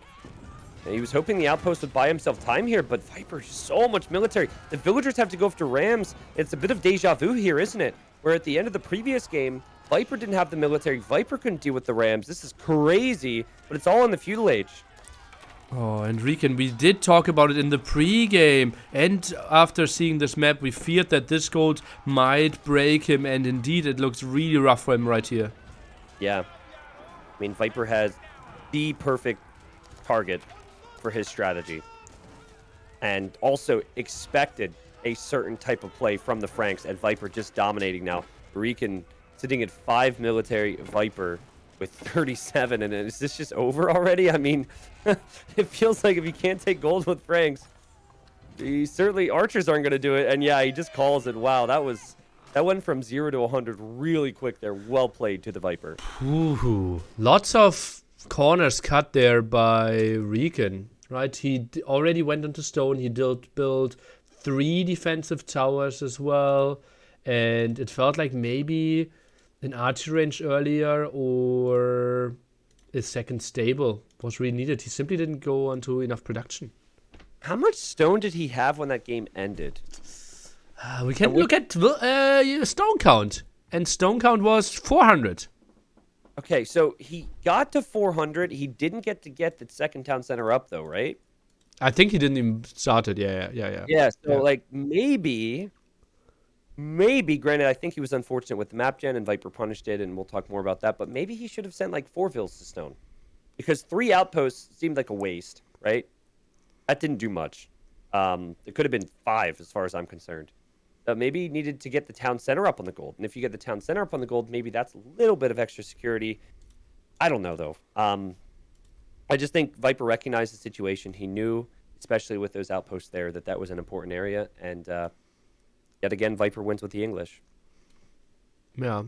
he was hoping the outpost would buy himself time here, but Viper's so much military. The villagers have to go after rams. It's a bit of deja vu here, isn't it? Where at the end of the previous game, Viper didn't have the military. Viper couldn't deal with the rams. This is crazy, but it's all in the feudal age. Oh, and RecoN, we did talk about it in the pre-game. And after seeing this map, we feared that this gold might break him. And indeed, it looks really rough for him right here. Yeah. I mean, Viper has the perfect target for his strategy, and also expected a certain type of play from the Franks, and Viper just dominating now. RecoN sitting at 5 military, Viper with 37, and is this just over already? I mean, it feels like if you can't take gold with Franks, certainly archers aren't going to do it, and yeah, he just calls it. Wow, that went from 0 to 100 really quick there. Well played to the Viper. Ooh, lots of corners cut there by RecoN. Right, he already went into stone. He did build 3 defensive towers as well, and it felt like maybe an archer range earlier or a second stable was really needed. He simply didn't go onto enough production. How much stone did he have when that game ended? We can look at stone count, and stone count was 400. Okay, so he got to 400. He didn't get the second town center up though, right? I think he didn't even start it. Yeah, so Yeah. like maybe, granted, I think he was unfortunate with the map gen and Viper punished it, and we'll talk more about that, but maybe he should have sent like 4 vills to Stone. Because 3 outposts seemed like a waste, right? That didn't do much. It could have been 5 as far as I'm concerned. Maybe he needed to get the town center up on the gold. And if you get the town center up on the gold, maybe that's a little bit of extra security. I don't know, though. I just think Viper recognized the situation. He knew, especially with those outposts there, that that was an important area. And yet again, Viper wins with the English. Yeah.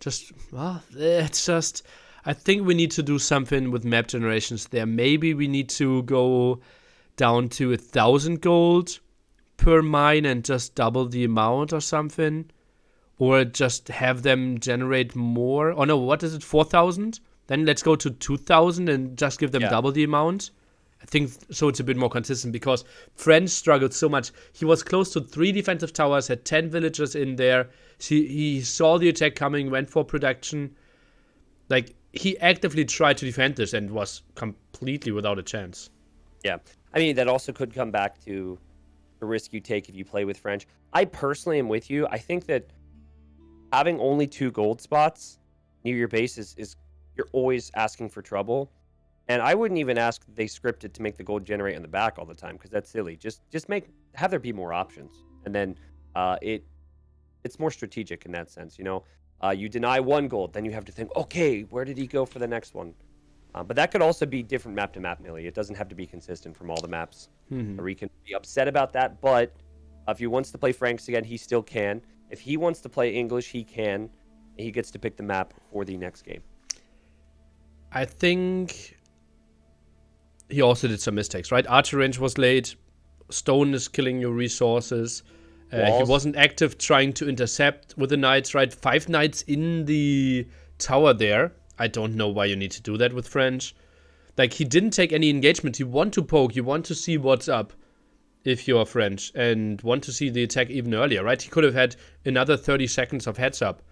It's just. I think we need to do something with map generations there. Maybe we need to go down to 1,000 gold per mine and just double the amount or something. Or just have them generate more. Oh no, what is it? 4,000? Then let's go to 2,000 and just give them Yeah. double the amount. I think so it's a bit more consistent because French struggled so much. He was close to 3 defensive towers, had 10 villagers in there. He saw the attack coming, went for production. Like, he actively tried to defend this and was completely without a chance. Yeah. I mean, that also could come back to the risk you take if you play with French. I personally am with you. I think that having only 2 gold spots near your base is you're always asking for trouble. And I wouldn't even ask they script it to make the gold generate on the back all the time because that's silly. Just have there be more options, and then it's more strategic in that sense. You deny 1 gold, then you have to think, okay, where did he go for the next one? But that could also be different map to map, Millie. It doesn't have to be consistent from all the maps. Or can be upset about that, but if he wants to play Franks again, he still can. If he wants to play English, he can. He gets to pick the map for the next game. I think he also did some mistakes, right? Archer range was late. Stone is killing your resources. He wasn't active trying to intercept with the knights, right? 5 knights in the tower there. I don't know why you need to do that with French. Like, he didn't take any engagement. You want to poke. You want to see what's up if you're French and want to see the attack even earlier, right? He could have had another 30 seconds of heads up.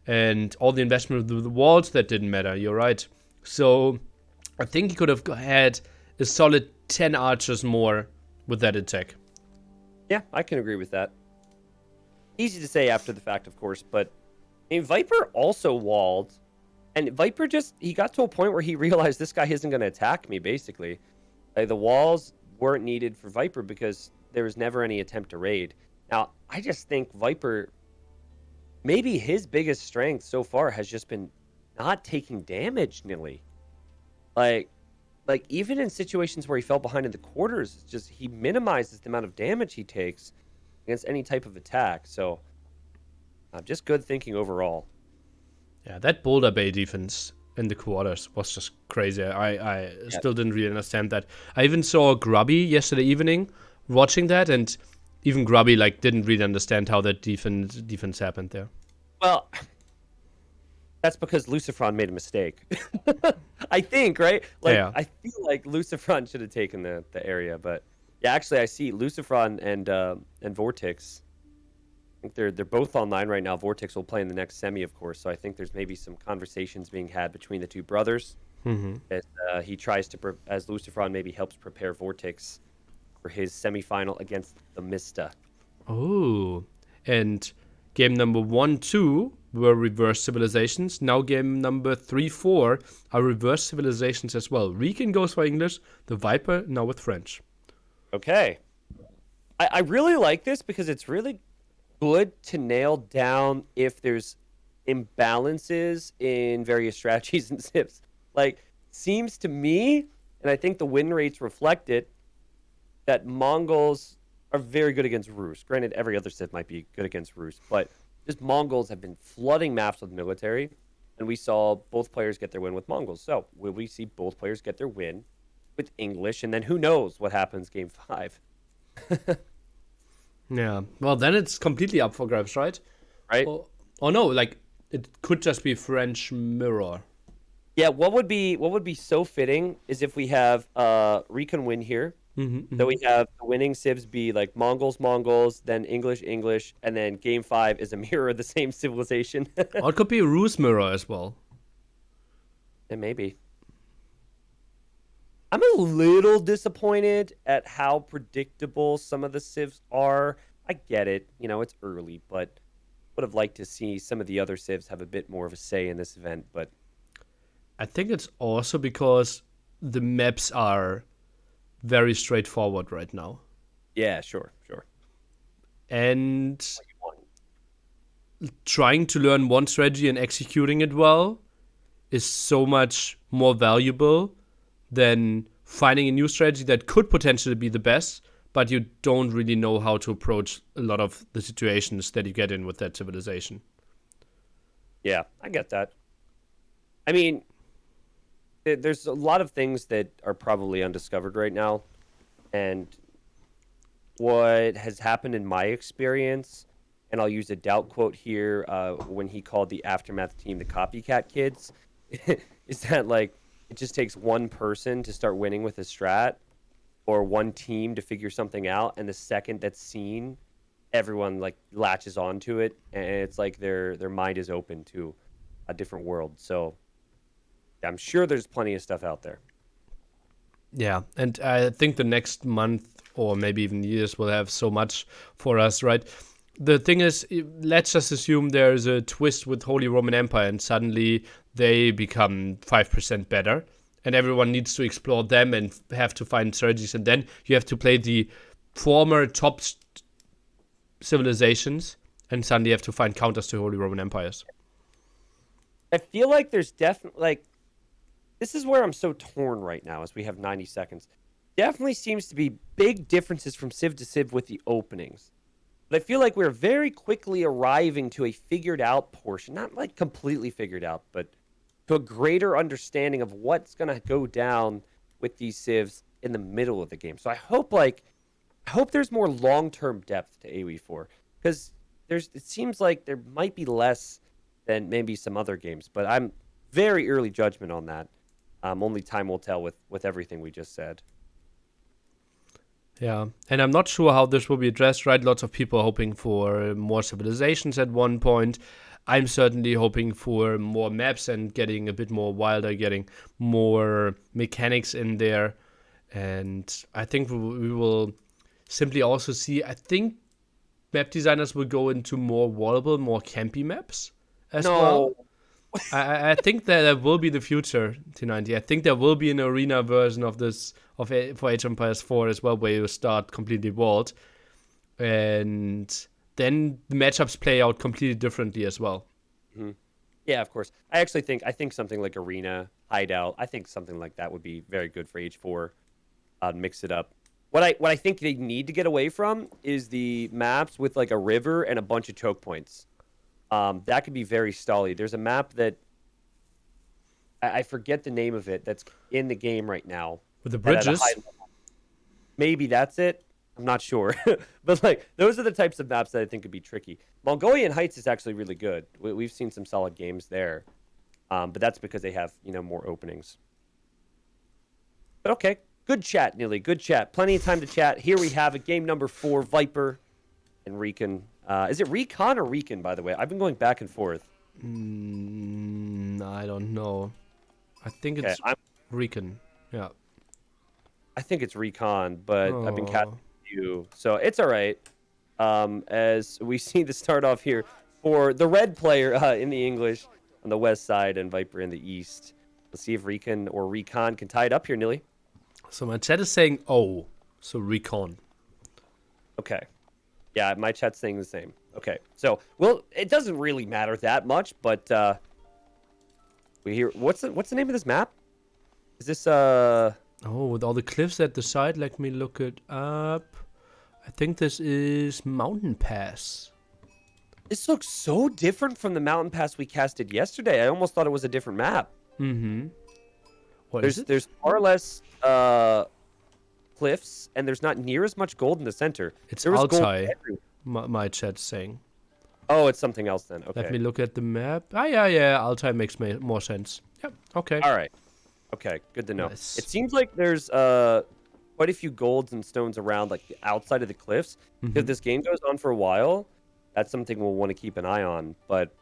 And all the investment of the walls, that didn't matter. You're right. So I think he could have had a solid 10 archers more with that attack. Yeah, I can agree with that. Easy to say after the fact, of course, but I mean, Viper also walled, and Viper he got to a point where he realized this guy isn't going to attack me, basically. Like, the walls weren't needed for Viper because there was never any attempt to raid. Now, I just think Viper, maybe his biggest strength so far has just been not taking damage, Nilly. Like even in situations where he fell behind in the quarters, it's just he minimizes the amount of damage he takes against any type of attack. So, just good thinking overall. Yeah, that Boulder Bay defense in the quarters was just crazy. I still didn't really understand that. I even saw Grubby yesterday evening watching that, and even Grubby didn't really understand how that defense happened there. Well, that's because Lucifron made a mistake. I think, right? I feel like Lucifron should have taken the area, but yeah, actually I see Lucifron and Vortex. I think they're both online right now. Vortex will play in the next semi, of course. So I think there's maybe some conversations being had between the 2 brothers. As he tries to, as Lucifron maybe helps prepare Vortex for his semifinal against the Mista. Oh, and game number 1, 2 were reverse civilizations. Now game number 3, 4 are reverse civilizations as well. RecoN goes for English. TheViper now with French. Okay. I really like this because it's really good to nail down if there's imbalances in various strategies and civs. Seems to me, and I think the win rates reflect it, that Mongols are very good against Rus. Granted, every other civ might be good against Rus, but just Mongols have been flooding maps with military, and we saw both players get their win with Mongols. So will we see both players get their win with English, and then who knows what happens game 5? Yeah, well, then it's completely up for grabs, right? Right? Or no, it could just be French mirror. Yeah, what would be so fitting is if we have RecoN win here. So we have the winning civs be Mongols, then English, and then game 5 is a mirror of the same civilization. Or it could be a Rus mirror as well. And maybe. I'm a little disappointed at how predictable some of the civs are. I get it, you know, it's early, but would have liked to see some of the other civs have a bit more of a say in this event. But I think it's also because the maps are very straightforward right now. yeah, sure. And trying to learn one strategy and executing it well is so much more valuable than finding a new strategy that could potentially be the best, but you don't really know how to approach a lot of the situations that you get in with that civilization. Yeah, I get that. I mean, there's a lot of things that are probably undiscovered right now, and what has happened in my experience, and I'll use a doubt quote here, when he called the Aftermath team the copycat kids, is that like it just takes one person to start winning with a strat, or one team to figure something out, and the second that's seen, everyone like latches onto it, and it's like their mind is open to a different world. So I'm sure there's plenty of stuff out there. Yeah, and I think the next month or maybe even years will have so much for us, right? The thing is, let's just assume there's a twist with Holy Roman Empire and suddenly they become 5% better and everyone needs to explore them and have to find strategies, and then you have to play the former top civilizations and suddenly you have to find counters to Holy Roman Empires. I feel like there's definitely like this is where I'm so torn right now as we have 90 seconds. Definitely seems to be big differences from civ to civ with the openings. But I feel like we're very quickly arriving to a figured out portion, not like completely figured out, but to a greater understanding of what's going to go down with these civs in the middle of the game. So I hope there's more long-term depth to AoE4, because it seems like there might be less than maybe some other games, but I'm very early judgment on that. Only time will tell with everything we just said. Yeah, and I'm not sure how this will be addressed, right? Lots of people are hoping for more civilizations at one point. I'm certainly hoping for more maps and getting a bit more wilder, getting more mechanics in there. And I think we will simply also see, I think map designers will go into more wallable, more campy maps as well. No, I think that will be the future, T90. I think there will be an arena version of this for Age of Empires 4 as well, where you start completely walled, and then the matchups play out completely differently as well. mm-hmm. Yeah, of course. I think something like Arena, Hideout, I think something like that would be very good for H4. Mix it up. What I think they need to get away from is the maps with like a river and a bunch of choke points. That could be very stally. There's a map that I forget the name of it that's in the game right now. With the That at a bridges, high level, maybe that's it. I'm not sure, but like those are the types of maps that I think could be tricky. Mongolian Heights is actually really good. We've seen some solid games there, but that's because they have more openings. But okay, good chat, Nilly. Good chat. Plenty of time to chat. Here we have a game number 4, Viper and RecoN. Is it RecoN or RecoN, by the way? I've been going back and forth. I don't know. I think Okay, it's RecoN. Yeah. I think it's RecoN, but I've been catching Oh. you, so it's all right. As we see the start off here for the red player in the English on the west side and Viper in the east. Let's see if ReCon can tie it up here, Nilly. So my chat is saying oh, so RecoN. Okay. Yeah, my chat's saying the same. Okay. So, well, it doesn't really matter that much, but we hear what's the name of this map? Is this Oh, with all the cliffs at the side, let me look it up. I think this is Mountain Pass. this looks so different from the mountain pass we casted yesterday. I almost thought it was a different map. Mm-hmm. What is it? There's far less cliffs, and there's not near as much gold in the center. It's There was gold Altai, everywhere. my chat's saying. Oh, it's something else then. Okay. Let me look at the map. Ah, yeah, Altai makes more sense. Yep, okay. All right. Okay, good to know. Nice. It seems like there's quite a few golds and stones around like the outside of the cliffs. Mm-hmm. If this game goes on for a while, that's something we'll want to keep an eye on. But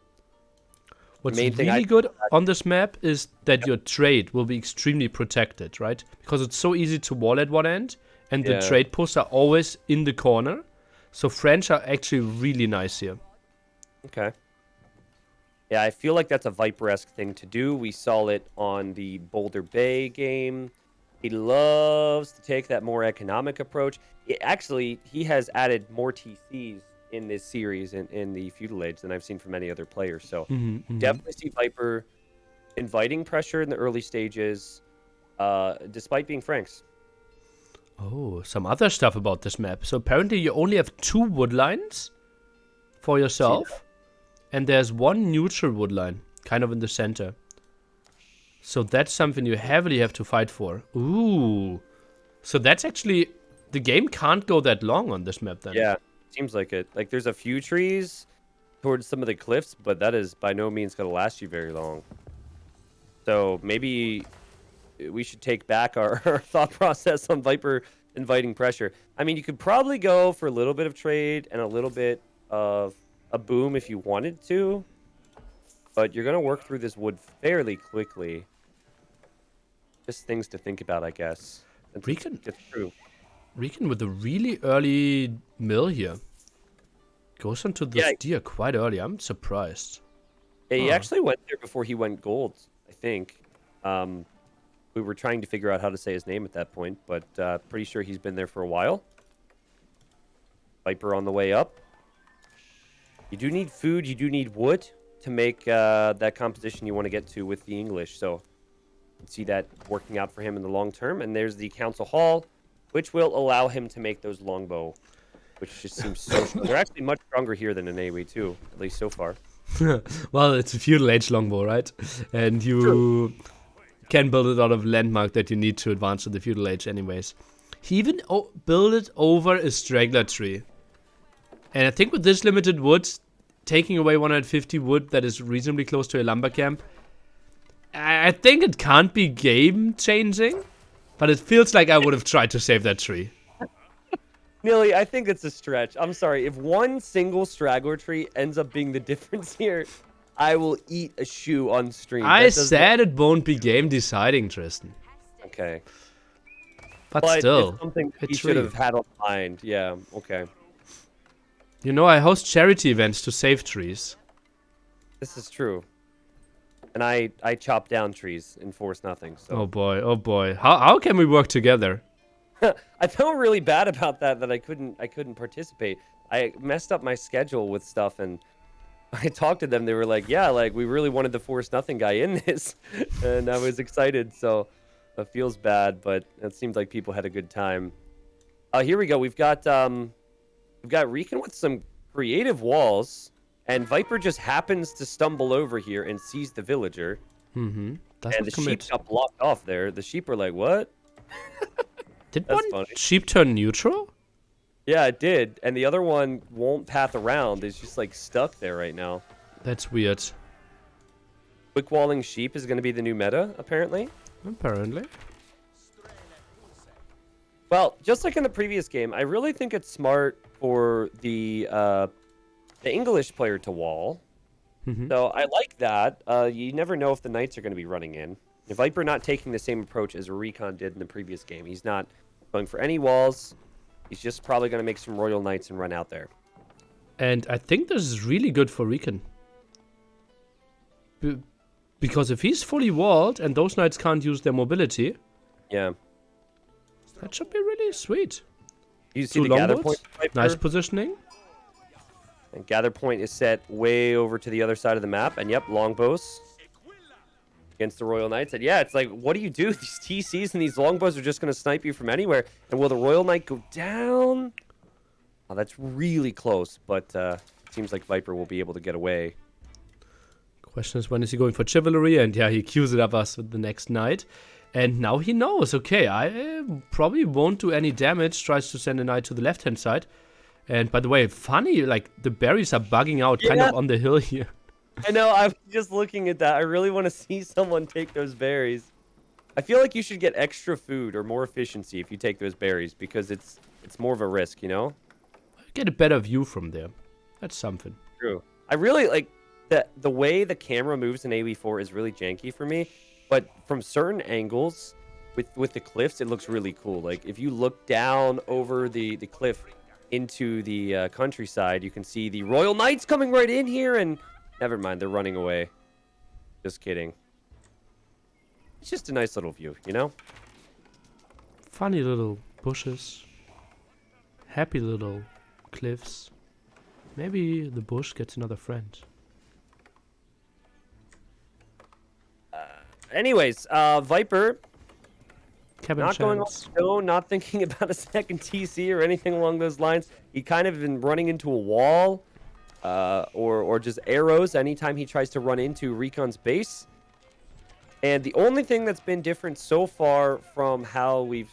What's main thing really good on this map is that your trade will be extremely protected, right? Because it's so easy to wall at one end, and the trade posts are always in the corner. So French are actually really nice here. Okay. Yeah, I feel like that's a Viper-esque thing to do. We saw it on the Boulder Bay game. He loves to take that more economic approach. Actually, he has added more TCs in this series in the Feudal Age than I've seen from any other players. So definitely see Viper inviting pressure in the early stages, despite being Franks. Oh, some other stuff about this map. So apparently you only have 2 wood lines for yourself. And there's 1 neutral wood line, kind of in the center. So that's something you heavily have to fight for. Ooh. So that's actually... The game can't go that long on this map then. Yeah, seems like it. Like, there's a few trees towards some of the cliffs, but that is by no means going to last you very long. So maybe we should take back our thought process on Viper inviting pressure. I mean, you could probably go for a little bit of trade and a little bit of a boom if you wanted to, but you're going to work through this wood fairly quickly. Just things to think about, I guess. RecoN, it's true. RecoN with a really early mill here. Goes onto the steer quite early. I'm surprised. Yeah, he actually went there before he went gold, I think. We were trying to figure out how to say his name at that point, but pretty sure he's been there for a while. Viper on the way up. You do need food, you do need wood to make that composition you want to get to with the English. So you can see that working out for him in the long term. And there's the Council Hall, which will allow him to make those longbow, which just seems so strong. They're actually much stronger here than in AoE too, at least so far. Well, it's a feudal age longbow, right? And you can build it out of landmark that you need to advance to the feudal age anyways. He even built it over a straggler tree. And I think with this limited wood, taking away 150 wood that is reasonably close to a lumber camp, I think it can't be game-changing, but it feels like I would have tried to save that tree. Nearly, I think it's a stretch. I'm sorry. If one single straggler tree ends up being the difference here, I will eat a shoe on stream. I said it won't be game-deciding, Tristan. Okay. But still, it's something he should have had on mind. Yeah, okay. You know, I host charity events to save trees. This is true. And I chop down trees and force nothing. So. Oh boy, oh boy. How can we work together? I felt really bad about that I couldn't participate. I messed up my schedule with stuff, and I talked to them. They were like, yeah, like we really wanted the force nothing guy in this. And I was excited, so it feels bad, but it seems like people had a good time. Here we go. We've got RecoN with some creative walls, and Viper just happens to stumble over here and sees the villager. And the sheep got blocked off there. The sheep are like, what? Did one sheep turn neutral? Yeah, it did. And the other one won't path around. It's just like stuck there right now. That's weird. Quick walling sheep is going to be the new meta, apparently. Apparently. Well, just like in the previous game, I really think it's smart for the English player to wall. So I like that. You never know if the knights are going to be running in. If Viper not taking the same approach as RecoN did in the previous game. He's not going for any walls. He's just probably going to make some Royal Knights and run out there. And I think this is really good for RecoN. Because if he's fully walled and those knights can't use their mobility... Yeah. That should be really sweet. You see the gather point? Nice positioning. And gather point is set way over to the other side of the map. And yep, longbows against the Royal Knights. And yeah, it's like, what do you do? These TCs and these longbows are just going to snipe you from anywhere. And will the Royal Knight go down? Oh, that's really close. But seems like Viper will be able to get away. Question is, when is he going for chivalry? And yeah, he queues it up us with the next knight. And now he knows, okay, I probably won't do any damage. Tries to send a knight to the left-hand side. And by the way, funny, like the berries are bugging out kind of on the hill here. I know, I'm just looking at that. I really want to see someone take those berries. I feel like you should get extra food or more efficiency if you take those berries because it's more of a risk, you know? Get a better view from there. That's something. True. I really like the way the camera moves in AoE4 is really janky for me, but from certain angles with the cliffs, it looks really cool. Like if you look down over the cliff into the countryside, you can see the Royal Knights coming right in here, and never mind, they're running away. Just kidding. It's just a nice little view, you know? Funny little bushes. Happy little cliffs. Maybe the bush gets another friend. Anyways, Viper, Cabin not going off chance. the stone, not thinking about a second TC or anything along those lines. He kind of been running into a wall, or just arrows anytime he tries to run into RecoN's base. And the only thing that's been different so far from how we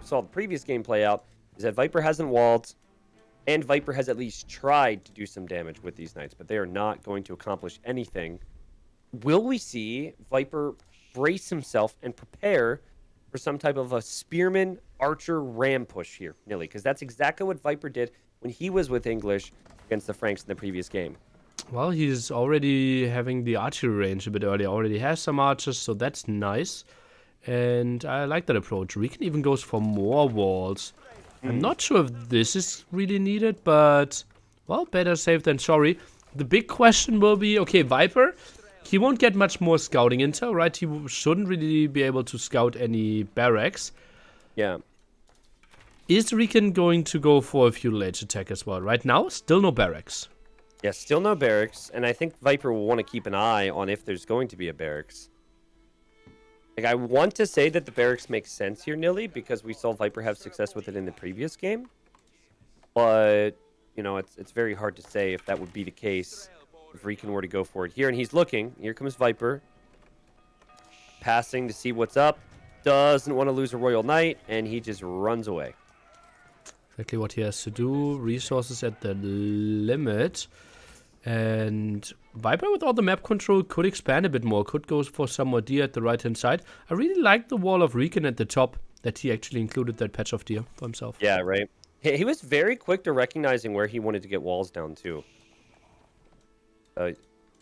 saw the previous game play out is that Viper hasn't walled, and Viper has at least tried to do some damage with these knights, but they are not going to accomplish anything. Will we see Viper brace himself and prepare for some type of a spearman, archer, ram push here, Nilly? Because that's exactly what Viper did when he was with English against the Franks in the previous game. Well, he's already having the archery range a bit early. Already has some archers, so that's nice. And I like that approach. RecoN even goes for more walls. I'm not sure if this is really needed, but, well, better safe than sorry. The big question will be, okay, Viper, he won't get much more scouting intel, right? He shouldn't really be able to scout any barracks. Yeah. Is RecoN going to go for a feudal age attack as well? Right now, still no barracks. Yeah, still no barracks, and I think Viper will want to keep an eye on if there's going to be a barracks. Like, I want to say that the barracks makes sense here, Nilly, because we saw Viper have success with it in the previous game. But, you know, it's very hard to say if that would be the case if RecoN were to go for it here. And he's looking. Here comes Viper. Passing to see what's up. Doesn't want to lose a Royal Knight, and he just runs away. Exactly what he has to do. Resources at the limit. And Viper with all the map control could expand a bit more. Could go for some more deer at the right hand side. I really like the wall of RecoN at the top. That he actually included that patch of deer for himself. Yeah, right. He was very quick to recognizing where he wanted to get walls down too.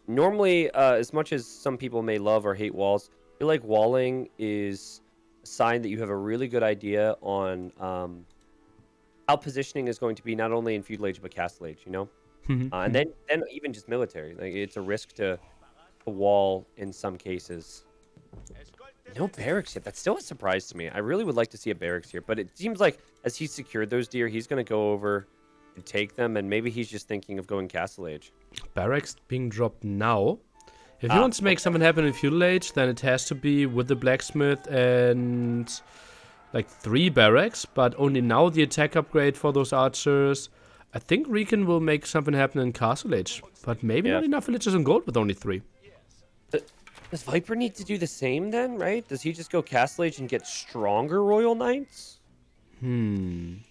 Normally, as much as some people may love or hate walls, I feel like walling is a sign that you have a really good idea on how positioning is going to be not only in feudal age but castle age, you know? And then even just military. Like, it's a risk to wall in some cases. No barracks yet. That's still a surprise to me. I really would like to see a barracks here, but it seems like as he secured those deer, he's going to go over and take them, and maybe he's just thinking of going castle age. Barracks being dropped now. If he wants to make something happen in feudal age, then it has to be with the blacksmith and like 3 barracks, but only now the attack upgrade for those archers. I think RecoN will make something happen in castle age, but maybe not enough villages in gold with only 3. Does Viper need to do the same then, right? Does he just go castle age and get stronger Royal Knights? I mean,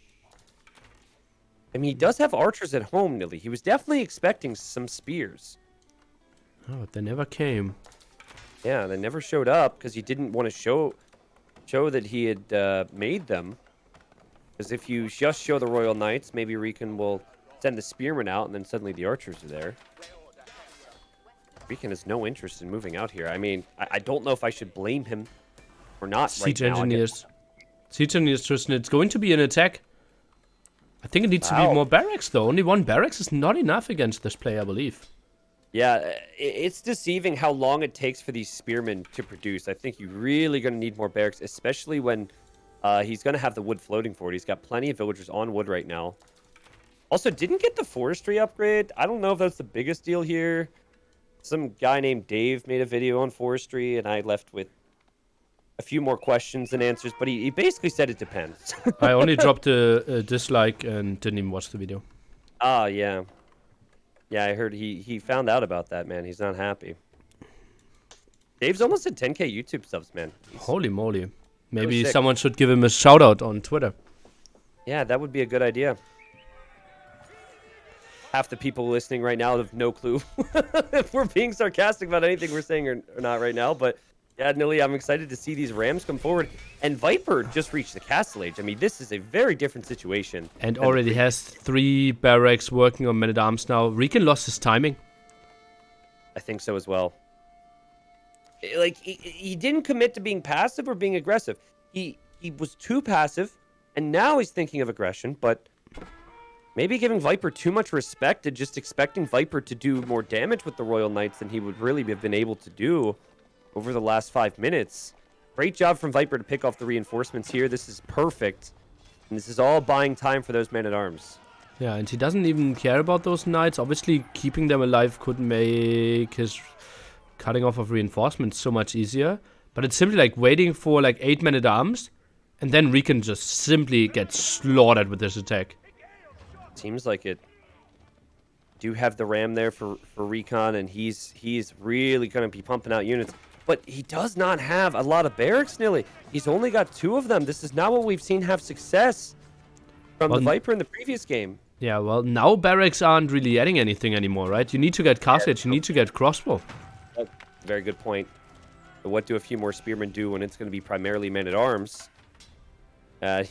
he does have archers at home, Nilly. He was definitely expecting some spears. Oh, but they never came. Yeah, they never showed up because he didn't want to show that he had made them. Because if you just show the Royal Knights, maybe RecoN will send the spearmen out, and then suddenly the archers are there. RecoN has no interest in moving out here. I mean, I don't know if I should blame him or not. Siege right now. engineers. Siege engineers, Tristan. It's going to be an attack. I think it needs to be more barracks, though. Only 1 barracks is not enough against this play, I believe. Yeah, it's deceiving how long it takes for these spearmen to produce. I think you're really going to need more barracks, especially when he's going to have the wood floating for it. He's got plenty of villagers on wood right now. Also, didn't get the forestry upgrade. I don't know if that's the biggest deal here. Some guy named Dave made a video on forestry, and I left with a few more questions than answers, but he basically said it depends. I only dropped a dislike and didn't even watch the video. Ah, yeah. Yeah, I heard he found out about that, man. He's not happy. Dave's almost at 10k YouTube subs, man. Holy moly. Maybe someone should give him a shout out on Twitter. Yeah, that would be a good idea. Half the people listening right now have no clue if we're being sarcastic about anything we're saying or not right now. But yeah, Nilly, I'm excited to see these Rams come forward. And Viper just reached the castle age. I mean, this is a very different situation. And already has 3 barracks working on men-at-arms now. RecoN lost his timing. I think so as well. Like, he didn't commit to being passive or being aggressive. He was too passive, and now he's thinking of aggression, but maybe giving Viper too much respect and just expecting Viper to do more damage with the Royal Knights than he would really have been able to do over the last 5 minutes. Great job from Viper to pick off the reinforcements here. This is perfect. And this is all buying time for those men-at-arms. Yeah, and he doesn't even care about those knights. Obviously, keeping them alive could make his cutting off of reinforcements so much easier. But it's simply like waiting for like 8 men-at-arms, and then RecoN just simply gets slaughtered with this attack. Seems like it. Do have the ram there for RecoN, and he's really going to be pumping out units. But he does not have a lot of barracks, Nilly. He's only got 2 of them. This is not what we've seen have success from the Viper in the previous game. Yeah, well, now barracks aren't really adding anything anymore, right? You need to get casket, you need to get crossbow. Oh, very good point. But what do a few more spearmen do when it's going to be primarily men-at-arms?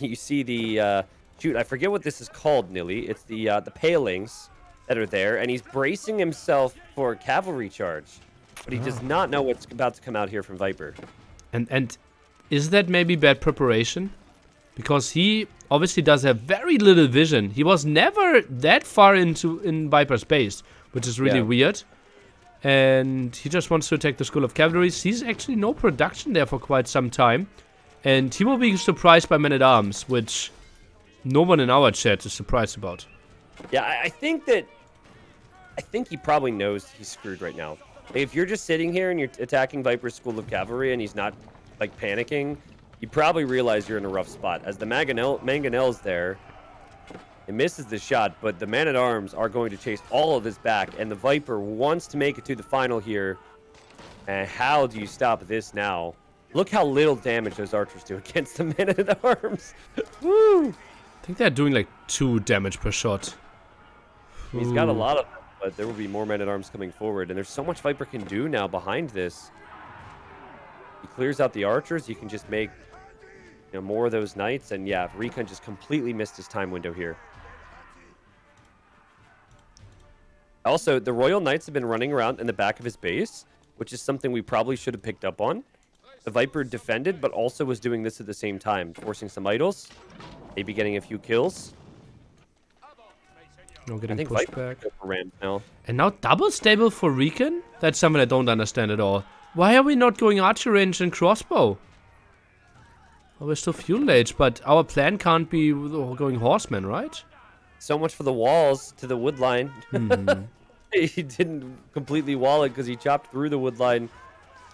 You see the... shoot, I forget what this is called, Nilly. It's the palings that are there, and he's bracing himself for a cavalry charge. But he does not know what's about to come out here from Viper. And is that maybe bad preparation? Because he obviously does have very little vision. He was never that far in Viper's base, which is really weird. And he just wants to attack the School of Cavalry. Sees actually no production there for quite some time. And he will be surprised by men-at-arms, which no one in our chat is surprised about. Yeah, I think he probably knows he's screwed right now. If you're just sitting here and you're attacking Viper's School of Cavalry and he's not, like, panicking, you probably realize you're in a rough spot. As the Mangonel's there, it misses the shot, but the man-at-arms are going to chase all of this back, and the Viper wants to make it to the final here. And how do you stop this now? Look how little damage those archers do against the men-at-arms. Woo! I think they're doing, like, 2 damage per shot. He's got a lot of them, but there will be more men-at-arms coming forward, and there's so much Viper can do now behind this. He clears out the archers, he can just make more of those knights, and yeah, RecoN just completely missed his time window here. Also, the Royal Knights have been running around in the back of his base, which is something we probably should have picked up on. The Viper defended, but also was doing this at the same time, forcing some idols, maybe getting a few kills. No, getting pushed back. Now. And now double stable for RecoN? That's something I don't understand at all. Why are we not going archer range and crossbow? Well, we're still fuel age, but our plan can't be going horsemen, right? So much for the walls to the wood line. He didn't completely wall it because he chopped through the wood line.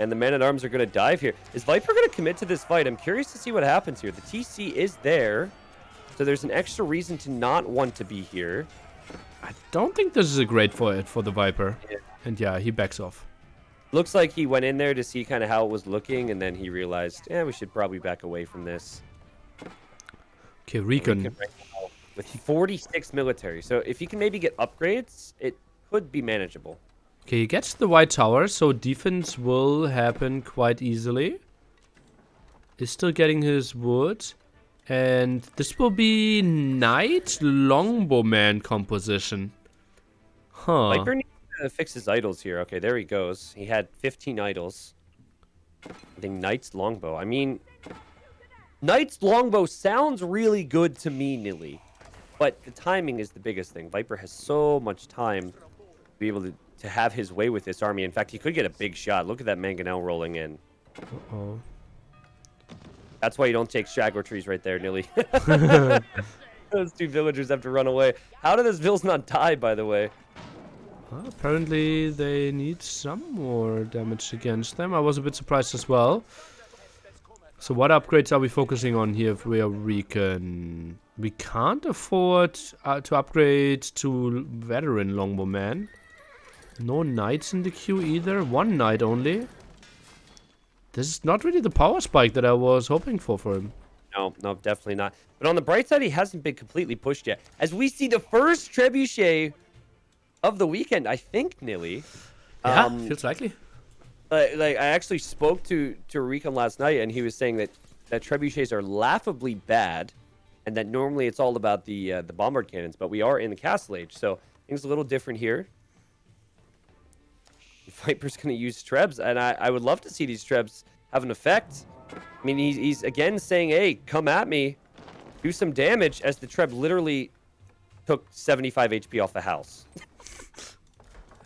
And the man-at-arms are going to dive here. Is Viper going to commit to this fight? I'm curious to see what happens here. The TC is there. So there's an extra reason to not want to be here. I don't think this is a great fight for the Viper. Yeah. And yeah, he backs off. Looks like he went in there to see kind of how it was looking, and then he realized, we should probably back away from this. Okay, RecoN. With 46 military. So if he can maybe get upgrades, it could be manageable. Okay, he gets the white tower, so defense will happen quite easily. Is still getting his wood. And this will be Knight Longbowman composition. Huh. Viper needs to fix his idols here. Okay, there he goes. He had 15 idols. I think Knight's Longbow. I mean, Knight's Longbow sounds really good to me, Nilly. But the timing is the biggest thing. Viper has so much time to be able to have his way with this army. In fact, he could get a big shot. Look at that Mangonel rolling in. Uh-oh. That's why you don't take straggler trees right there, Nilly. Those 2 villagers have to run away. How did those vills not die, by the way? Well, apparently they need some more damage against them. I was a bit surprised as well. So what upgrades are we focusing on here if we are RecoN? We can't afford to upgrade to veteran longbowman. No knights in the queue either. 1 knight only. This is not really the power spike that I was hoping for him. No, definitely not. But on the bright side, he hasn't been completely pushed yet. As we see the first trebuchet of the weekend, I think, Nilly. Yeah, feels likely. Like I actually spoke to RecoN last night, and he was saying that trebuchets are laughably bad, and that normally it's all about the bombard cannons. But we are in the castle age, so things a little different here. Viper's going to use Trebs, and I would love to see these Trebs have an effect. I mean, he's again saying, hey, come at me, do some damage, as the Treb literally took 75 HP off the house.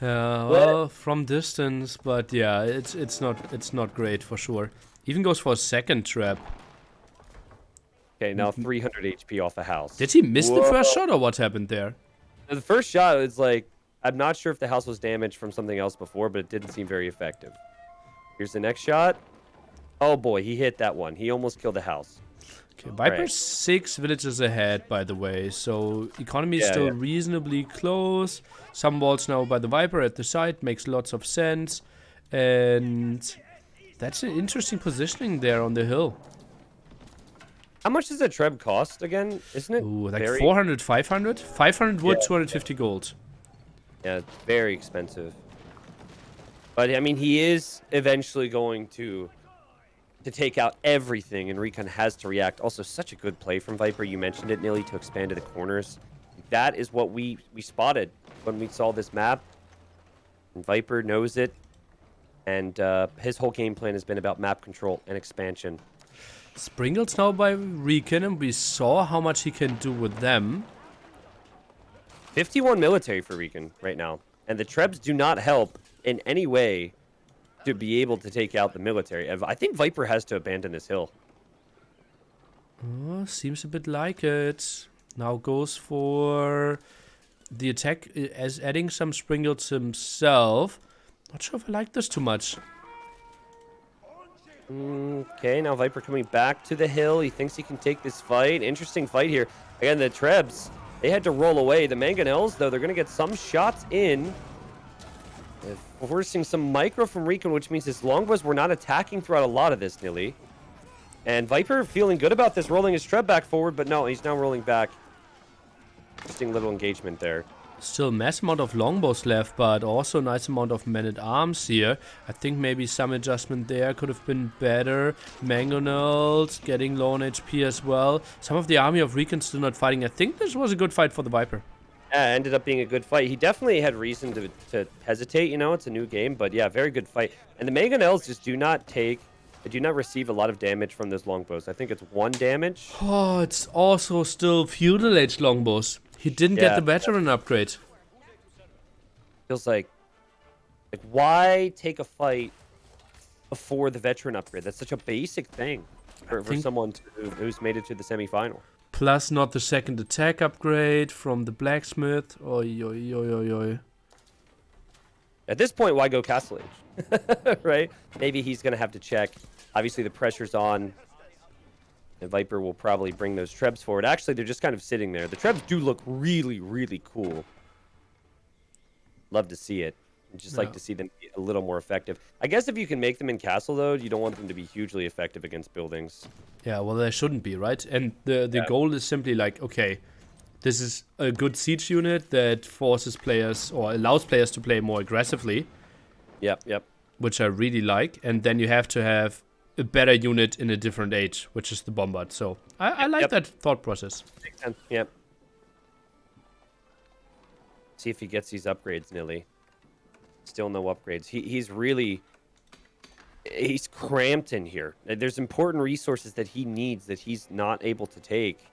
Well, from distance, but yeah, it's not great for sure. Even goes for a second trap. Okay, now 300 HP off the house. Did he miss the Whoa. first shot, or what happened there? The first shot is like, I'm not sure if the house was damaged from something else before, but it didn't seem very effective. Here's the next shot. Oh boy, he hit that one. He almost killed the house. Okay, Viper's 6 villages ahead, by the way, so economy is still reasonably close. Some walls now by the Viper at the side makes lots of sense, and that's an interesting positioning there on the hill. How much does a Treb cost again? Isn't it? Ooh, like 400, 500? 500 wood, 250 gold. Yeah, it's very expensive. But I mean, he is eventually going to take out everything, and RecoN has to react. Also, such a good play from Viper. You mentioned it, Nilly, to expand to the corners. That is what we spotted when we saw this map. And Viper knows it, and his whole game plan has been about map control and expansion. Springles now by RecoN, and we saw how much he can do with them. 51 military for RecoN right now, and the Trebs do not help in any way to be able to take out the military. I think Viper has to abandon this hill. Oh, seems a bit like it. Now goes for the attack as adding some Springles himself. Not sure if I like this too much. Okay, now Viper coming back to the hill. He thinks he can take this fight. Interesting fight here. Again, the Trebs, they had to roll away. The Mangonels, though, they're going to get some shots in. Forcing some micro from RecoN, which means his longbows were not attacking throughout a lot of this, Nilly. And Viper feeling good about this, rolling his Treb back forward, but no, he's now rolling back. Interesting little engagement there. Still mass amount of longbows left, but also nice amount of men-at-arms here. I think maybe some adjustment there could have been better. Mangonels getting low on HP as well. Some of the army of RecoN still not fighting. I think this was a good fight for the Viper. Yeah, ended up being a good fight. He definitely had reason to hesitate, you know, it's a new game, but yeah, very good fight. And the Mangonels just do not receive a lot of damage from those longbows. I think it's 1 damage. Oh, it's also still feudal age longbows. He didn't get the veteran upgrade. Feels like why take a fight before the veteran upgrade? That's such a basic thing for someone who's made it to the semifinal. Plus not the second attack upgrade from the blacksmith. Oi, oi, oi, oi, oi. At this point, why go Castle Age? Right? Maybe he's going to have to check. Obviously, the pressure's on. And Viper will probably bring those Trebs forward. Actually, they're just kind of sitting there. The Trebs do look really, really cool. Love to see it. Just like to see them be a little more effective. I guess if you can make them in castle, though, you don't want them to be hugely effective against buildings. Yeah, well, they shouldn't be, right? And the goal is simply like, okay, this is a good siege unit that forces players or allows players to play more aggressively. Yep. Which I really like. And then you have to have a better unit in a different age, which is the Bombard. So I like that thought process. Makes sense. Yep. See if he gets these upgrades, Nilly. Still no upgrades. He's cramped in here. There's important resources that he needs that he's not able to take.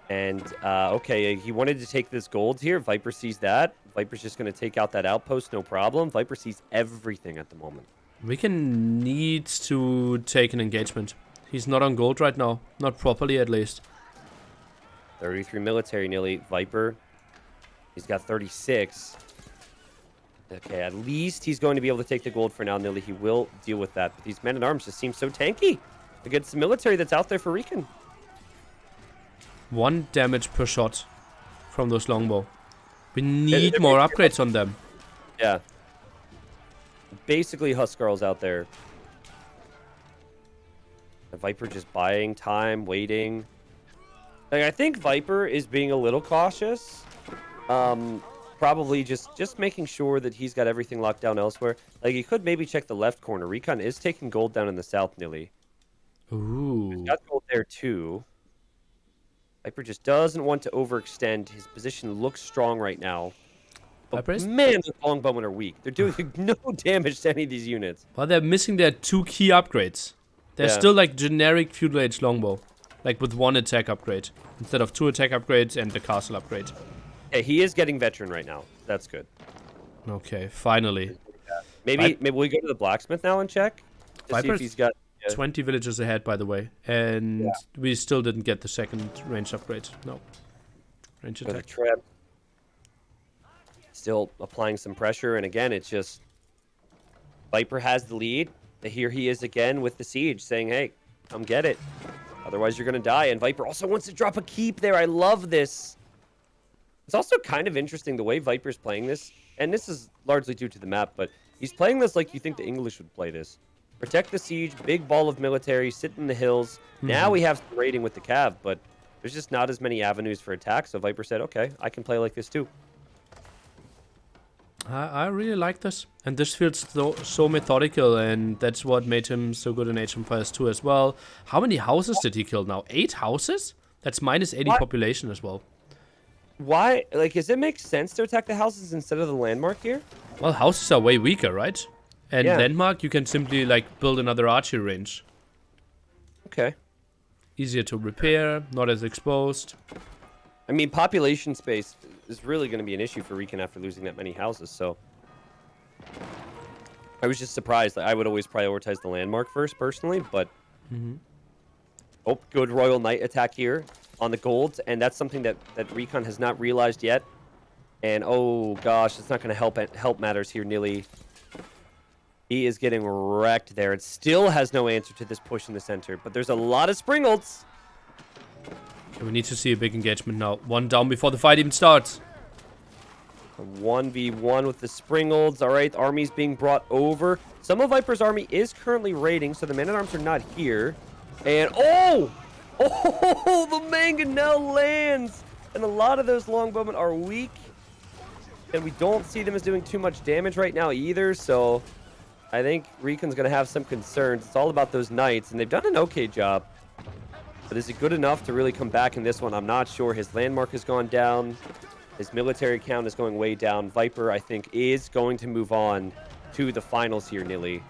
And, okay, he wanted to take this gold here. Viper sees that. Viper's just going to take out that outpost, no problem. Viper sees everything at the moment. RecoN needs to take an engagement. He's not on gold right now. Not properly, at least. 33 military, Nilly. Viper, he's got 36. Okay, at least he's going to be able to take the gold for now, Nilly. He will deal with that. But these men-at-arms just seem so tanky against the military that's out there for RecoN. 1 damage per shot from those longbow. We need more upgrades on them. Yeah. Basically, Huskarls out there. The Viper just buying time, waiting. Like, I think Viper is being a little cautious. Probably just making sure that he's got everything locked down elsewhere. Like, he could maybe check the left corner. RecoN is taking gold down in the south, Nilly. Ooh. He's got gold there, too. Viper just doesn't want to overextend. His position looks strong right now. Oh, Viper is? man, the longbowmen are weak. They're doing no damage to any of these units. Well, they're missing their 2 key upgrades. They're Yeah. still like generic feudal age longbow, like with 1 attack upgrade instead of 2 attack upgrades and the castle upgrade. Yeah, he is getting veteran right now. That's good. Okay, finally. Maybe we go to the blacksmith now and check to see if Viper's he's got. 20 villages ahead, by the way, and we still didn't get the second range upgrade. No. Range For the attack. trap. Still applying some pressure, and again, it's just Viper has the lead. Here he is again with the siege, saying, "Hey, come get it. Otherwise, you're gonna die." And Viper also wants to drop a keep there. I love this. It's also kind of interesting the way Viper's playing this, and this is largely due to the map, but he's playing this like you think the English would play this. Protect the siege, big ball of military, sit in the hills. Now we have some raiding with the cav, but there's just not as many avenues for attack, so Viper said, okay, I can play like this too. I really like this. And this feels so methodical, and that's what made him so good in Age of Empires 2 as well. How many houses did he kill now? 8 houses? That's minus 80 population as well. Why? Like, does it make sense to attack the houses instead of the landmark here? Well, houses are way weaker, right? And landmark, you can simply like build another archery range. Okay. Easier to repair, not as exposed. I mean, population space is really going to be an issue for RecoN after losing that many houses, so... I was just surprised. Like, I would always prioritize the landmark first, personally, but... Oh, good Royal Knight attack here on the golds, and that's something that RecoN has not realized yet. And, oh gosh, it's not going to help matters here, Nilly. He is getting wrecked there. It still has no answer to this push in the center, but there's a lot of Springolds. Okay, we need to see a big engagement now. 1 down before the fight even starts. A 1v1 with the Springolds. All right, army's being brought over. Some of Viper's army is currently raiding, so the men-at-arms are not here. And, oh! Oh, the Mangonel lands! And a lot of those longbowmen are weak. And we don't see them as doing too much damage right now either, so... I think RecoN's going to have some concerns. It's all about those knights, and they've done an okay job. But is it good enough to really come back in this one? I'm not sure. His landmark has gone down. His military count is going way down. Viper, I think, is going to move on to the finals here, Nilly.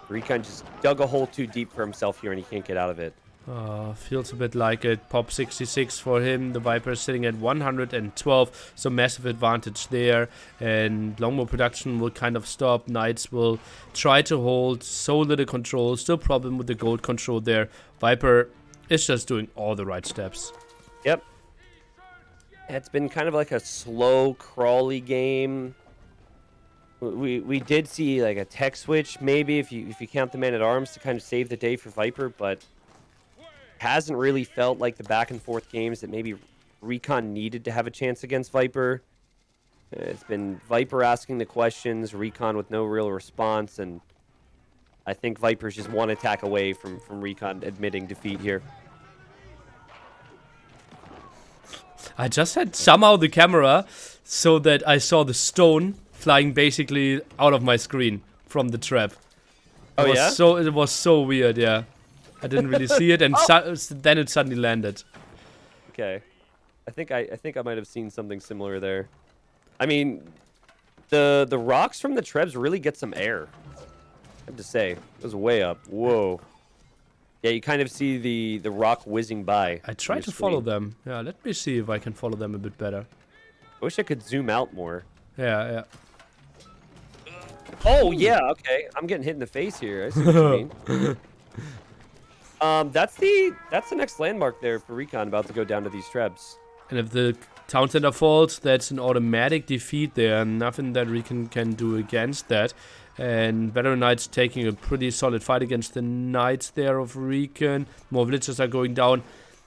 RecoN just dug a hole too deep for himself here, and he can't get out of it. Feels a bit like it. Pop 66 for him. The Viper is sitting at 112, so massive advantage there. And longbow production will kind of stop. Knights will try to hold. So little control. Still problem with the gold control there. Viper is just doing all the right steps. Yep. It's been kind of like a slow, crawly game. We did see like a tech switch, maybe, if you count the man-at-arms to kind of save the day for Viper, but... hasn't really felt like the back and forth games that maybe RecoN needed to have a chance against Viper. It's been Viper asking the questions, RecoN with no real response, and I think Viper's just one attack away from RecoN admitting defeat here. I just had somehow the camera so that I saw the stone flying basically out of my screen from the trap. Oh, yeah? It was so weird, yeah. I didn't really see it, and then it suddenly landed. Okay, I think I might have seen something similar there. I mean, the rocks from the trebs really get some air. I have to say, it was way up. Whoa. Yeah, you kind of see the rock whizzing by. I tried to follow them. Yeah, let me see if I can follow them a bit better. I wish I could zoom out more. Yeah. Oh yeah, okay. I'm getting hit in the face here. I see what you mean. That's the next landmark there for RecoN, about to go down to these trebs. And if the town center falls, that's an automatic defeat there. Nothing that RecoN can do against that. And Veteran Knights taking a pretty solid fight against the Knights there of RecoN. More villages are going down.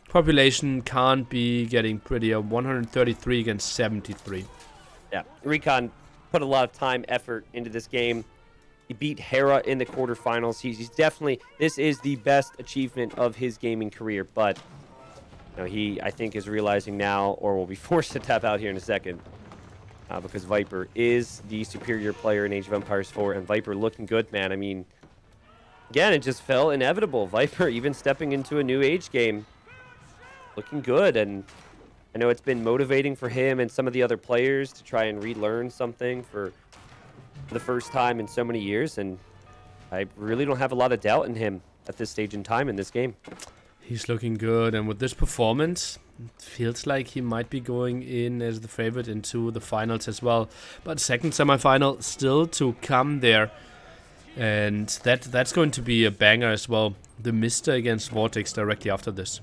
Population can't be getting prettier. 133 against 73. Yeah, RecoN put a lot of time, effort into this game. He beat Hera in the quarterfinals. He's definitely, this is the best achievement of his gaming career, but you know, he, I think, is realizing now, or will be forced to tap out here in a second, because Viper is the superior player in Age of Empires 4, and Viper looking good, man. I mean, again, it just felt inevitable. Viper even stepping into a new age game, looking good, and I know it's been motivating for him and some of the other players to try and relearn something for the first time in so many years, and I really don't have a lot of doubt in him at this stage in time in this game. He's looking good, and with this performance, it feels like he might be going in as the favorite into the finals as well. But second semifinal still to come there, and that's going to be a banger as well. The Mister against Vortex directly after this.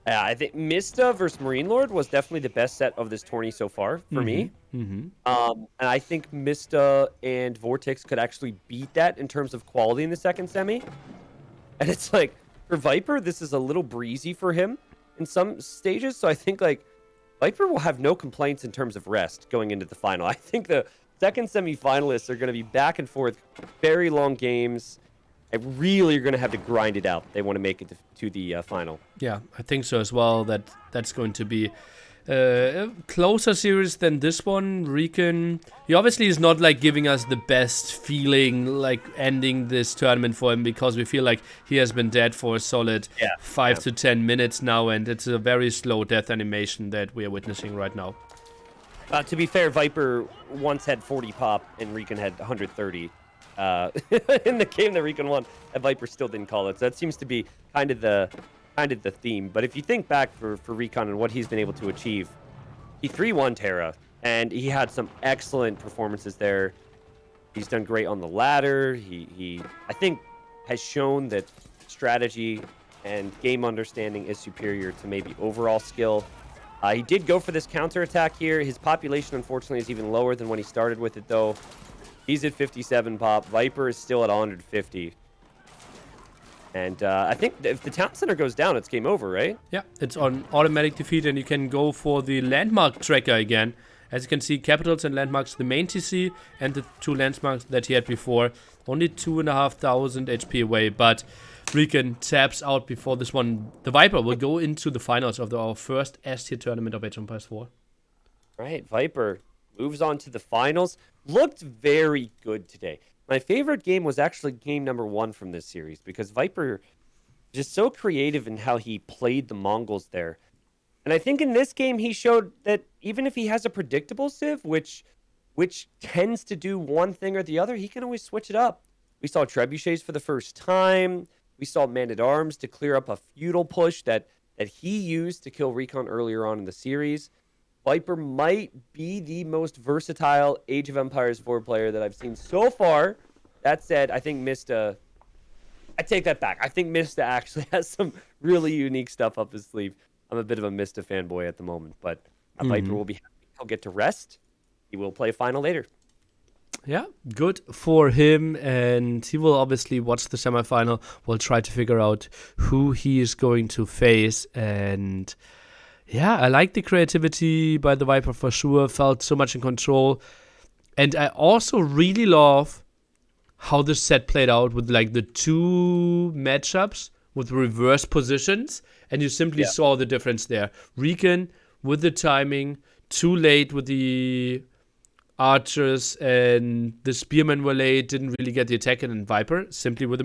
I think Mista versus Marine Lord was definitely the best set of this tourney so far for me. Mm-hmm. And I think Mista and Vortex could actually beat that in terms of quality in the second semi. And it's like, for Viper, this is a little breezy for him in some stages. So I think like Viper will have no complaints in terms of rest going into the final. I think the second semi-finalists are going to be back and forth, very long games. I really are going to have to grind it out. They want to make it to the final. Yeah, I think so as well. That's going to be a closer series than this one. RecoN, he obviously is not like giving us the best feeling like ending this tournament for him, because we feel like he has been dead for a solid 5 to 10 minutes now, and it's a very slow death animation that we are witnessing right now. To be fair, Viper once had 40 pop and RecoN had 130. In the game that RecoN won, and Viper still didn't call it. So that seems to be kind of the theme. But if you think back for RecoN and what he's been able to achieve, he 3-1 Terra, and he had some excellent performances there. He's done great on the ladder. He I think has shown that strategy and game understanding is superior to maybe overall skill. He did go for this counterattack here. His population, unfortunately, is even lower than when he started with it, though. He's at 57 pop. Viper is still at 150. And I think if the town center goes down, it's game over, right? Yeah, it's on automatic defeat, and you can go for the landmark tracker again. As you can see, capitals and landmarks, the main TC, and the 2 landmarks that he had before. Only 2,500 HP away, but RecoN taps out before this one. The Viper will go into the finals of our first S-tier tournament of Age of Empires 4. Right, Viper moves on to the finals. Looked very good today. My favorite game was actually game number 1 from this series, because Viper is just so creative in how he played the Mongols there. And I think in this game he showed that even if he has a predictable Civ, which tends to do one thing or the other, he can always switch it up. We saw trebuchets for the first time. We saw Man-at-Arms to clear up a feudal push that he used to kill RecoN earlier on in the series. Viper might be the most versatile Age of Empires 4 player that I've seen so far. That said, I think Mista... I take that back. I think Mista actually has some really unique stuff up his sleeve. I'm a bit of a Mista fanboy at the moment, but Viper will be happy. He'll get to rest. He will play a final later. Yeah, good for him, and he will obviously watch the semifinal. We'll try to figure out who he is going to face, and... yeah, I like the creativity by the Viper for sure. Felt so much in control. And I also really love how this set played out with like the 2 matchups with reverse positions. And you simply saw the difference there. RecoN with the timing, too late with the archers, and the spearmen were late, didn't really get the attack in, and Viper simply with the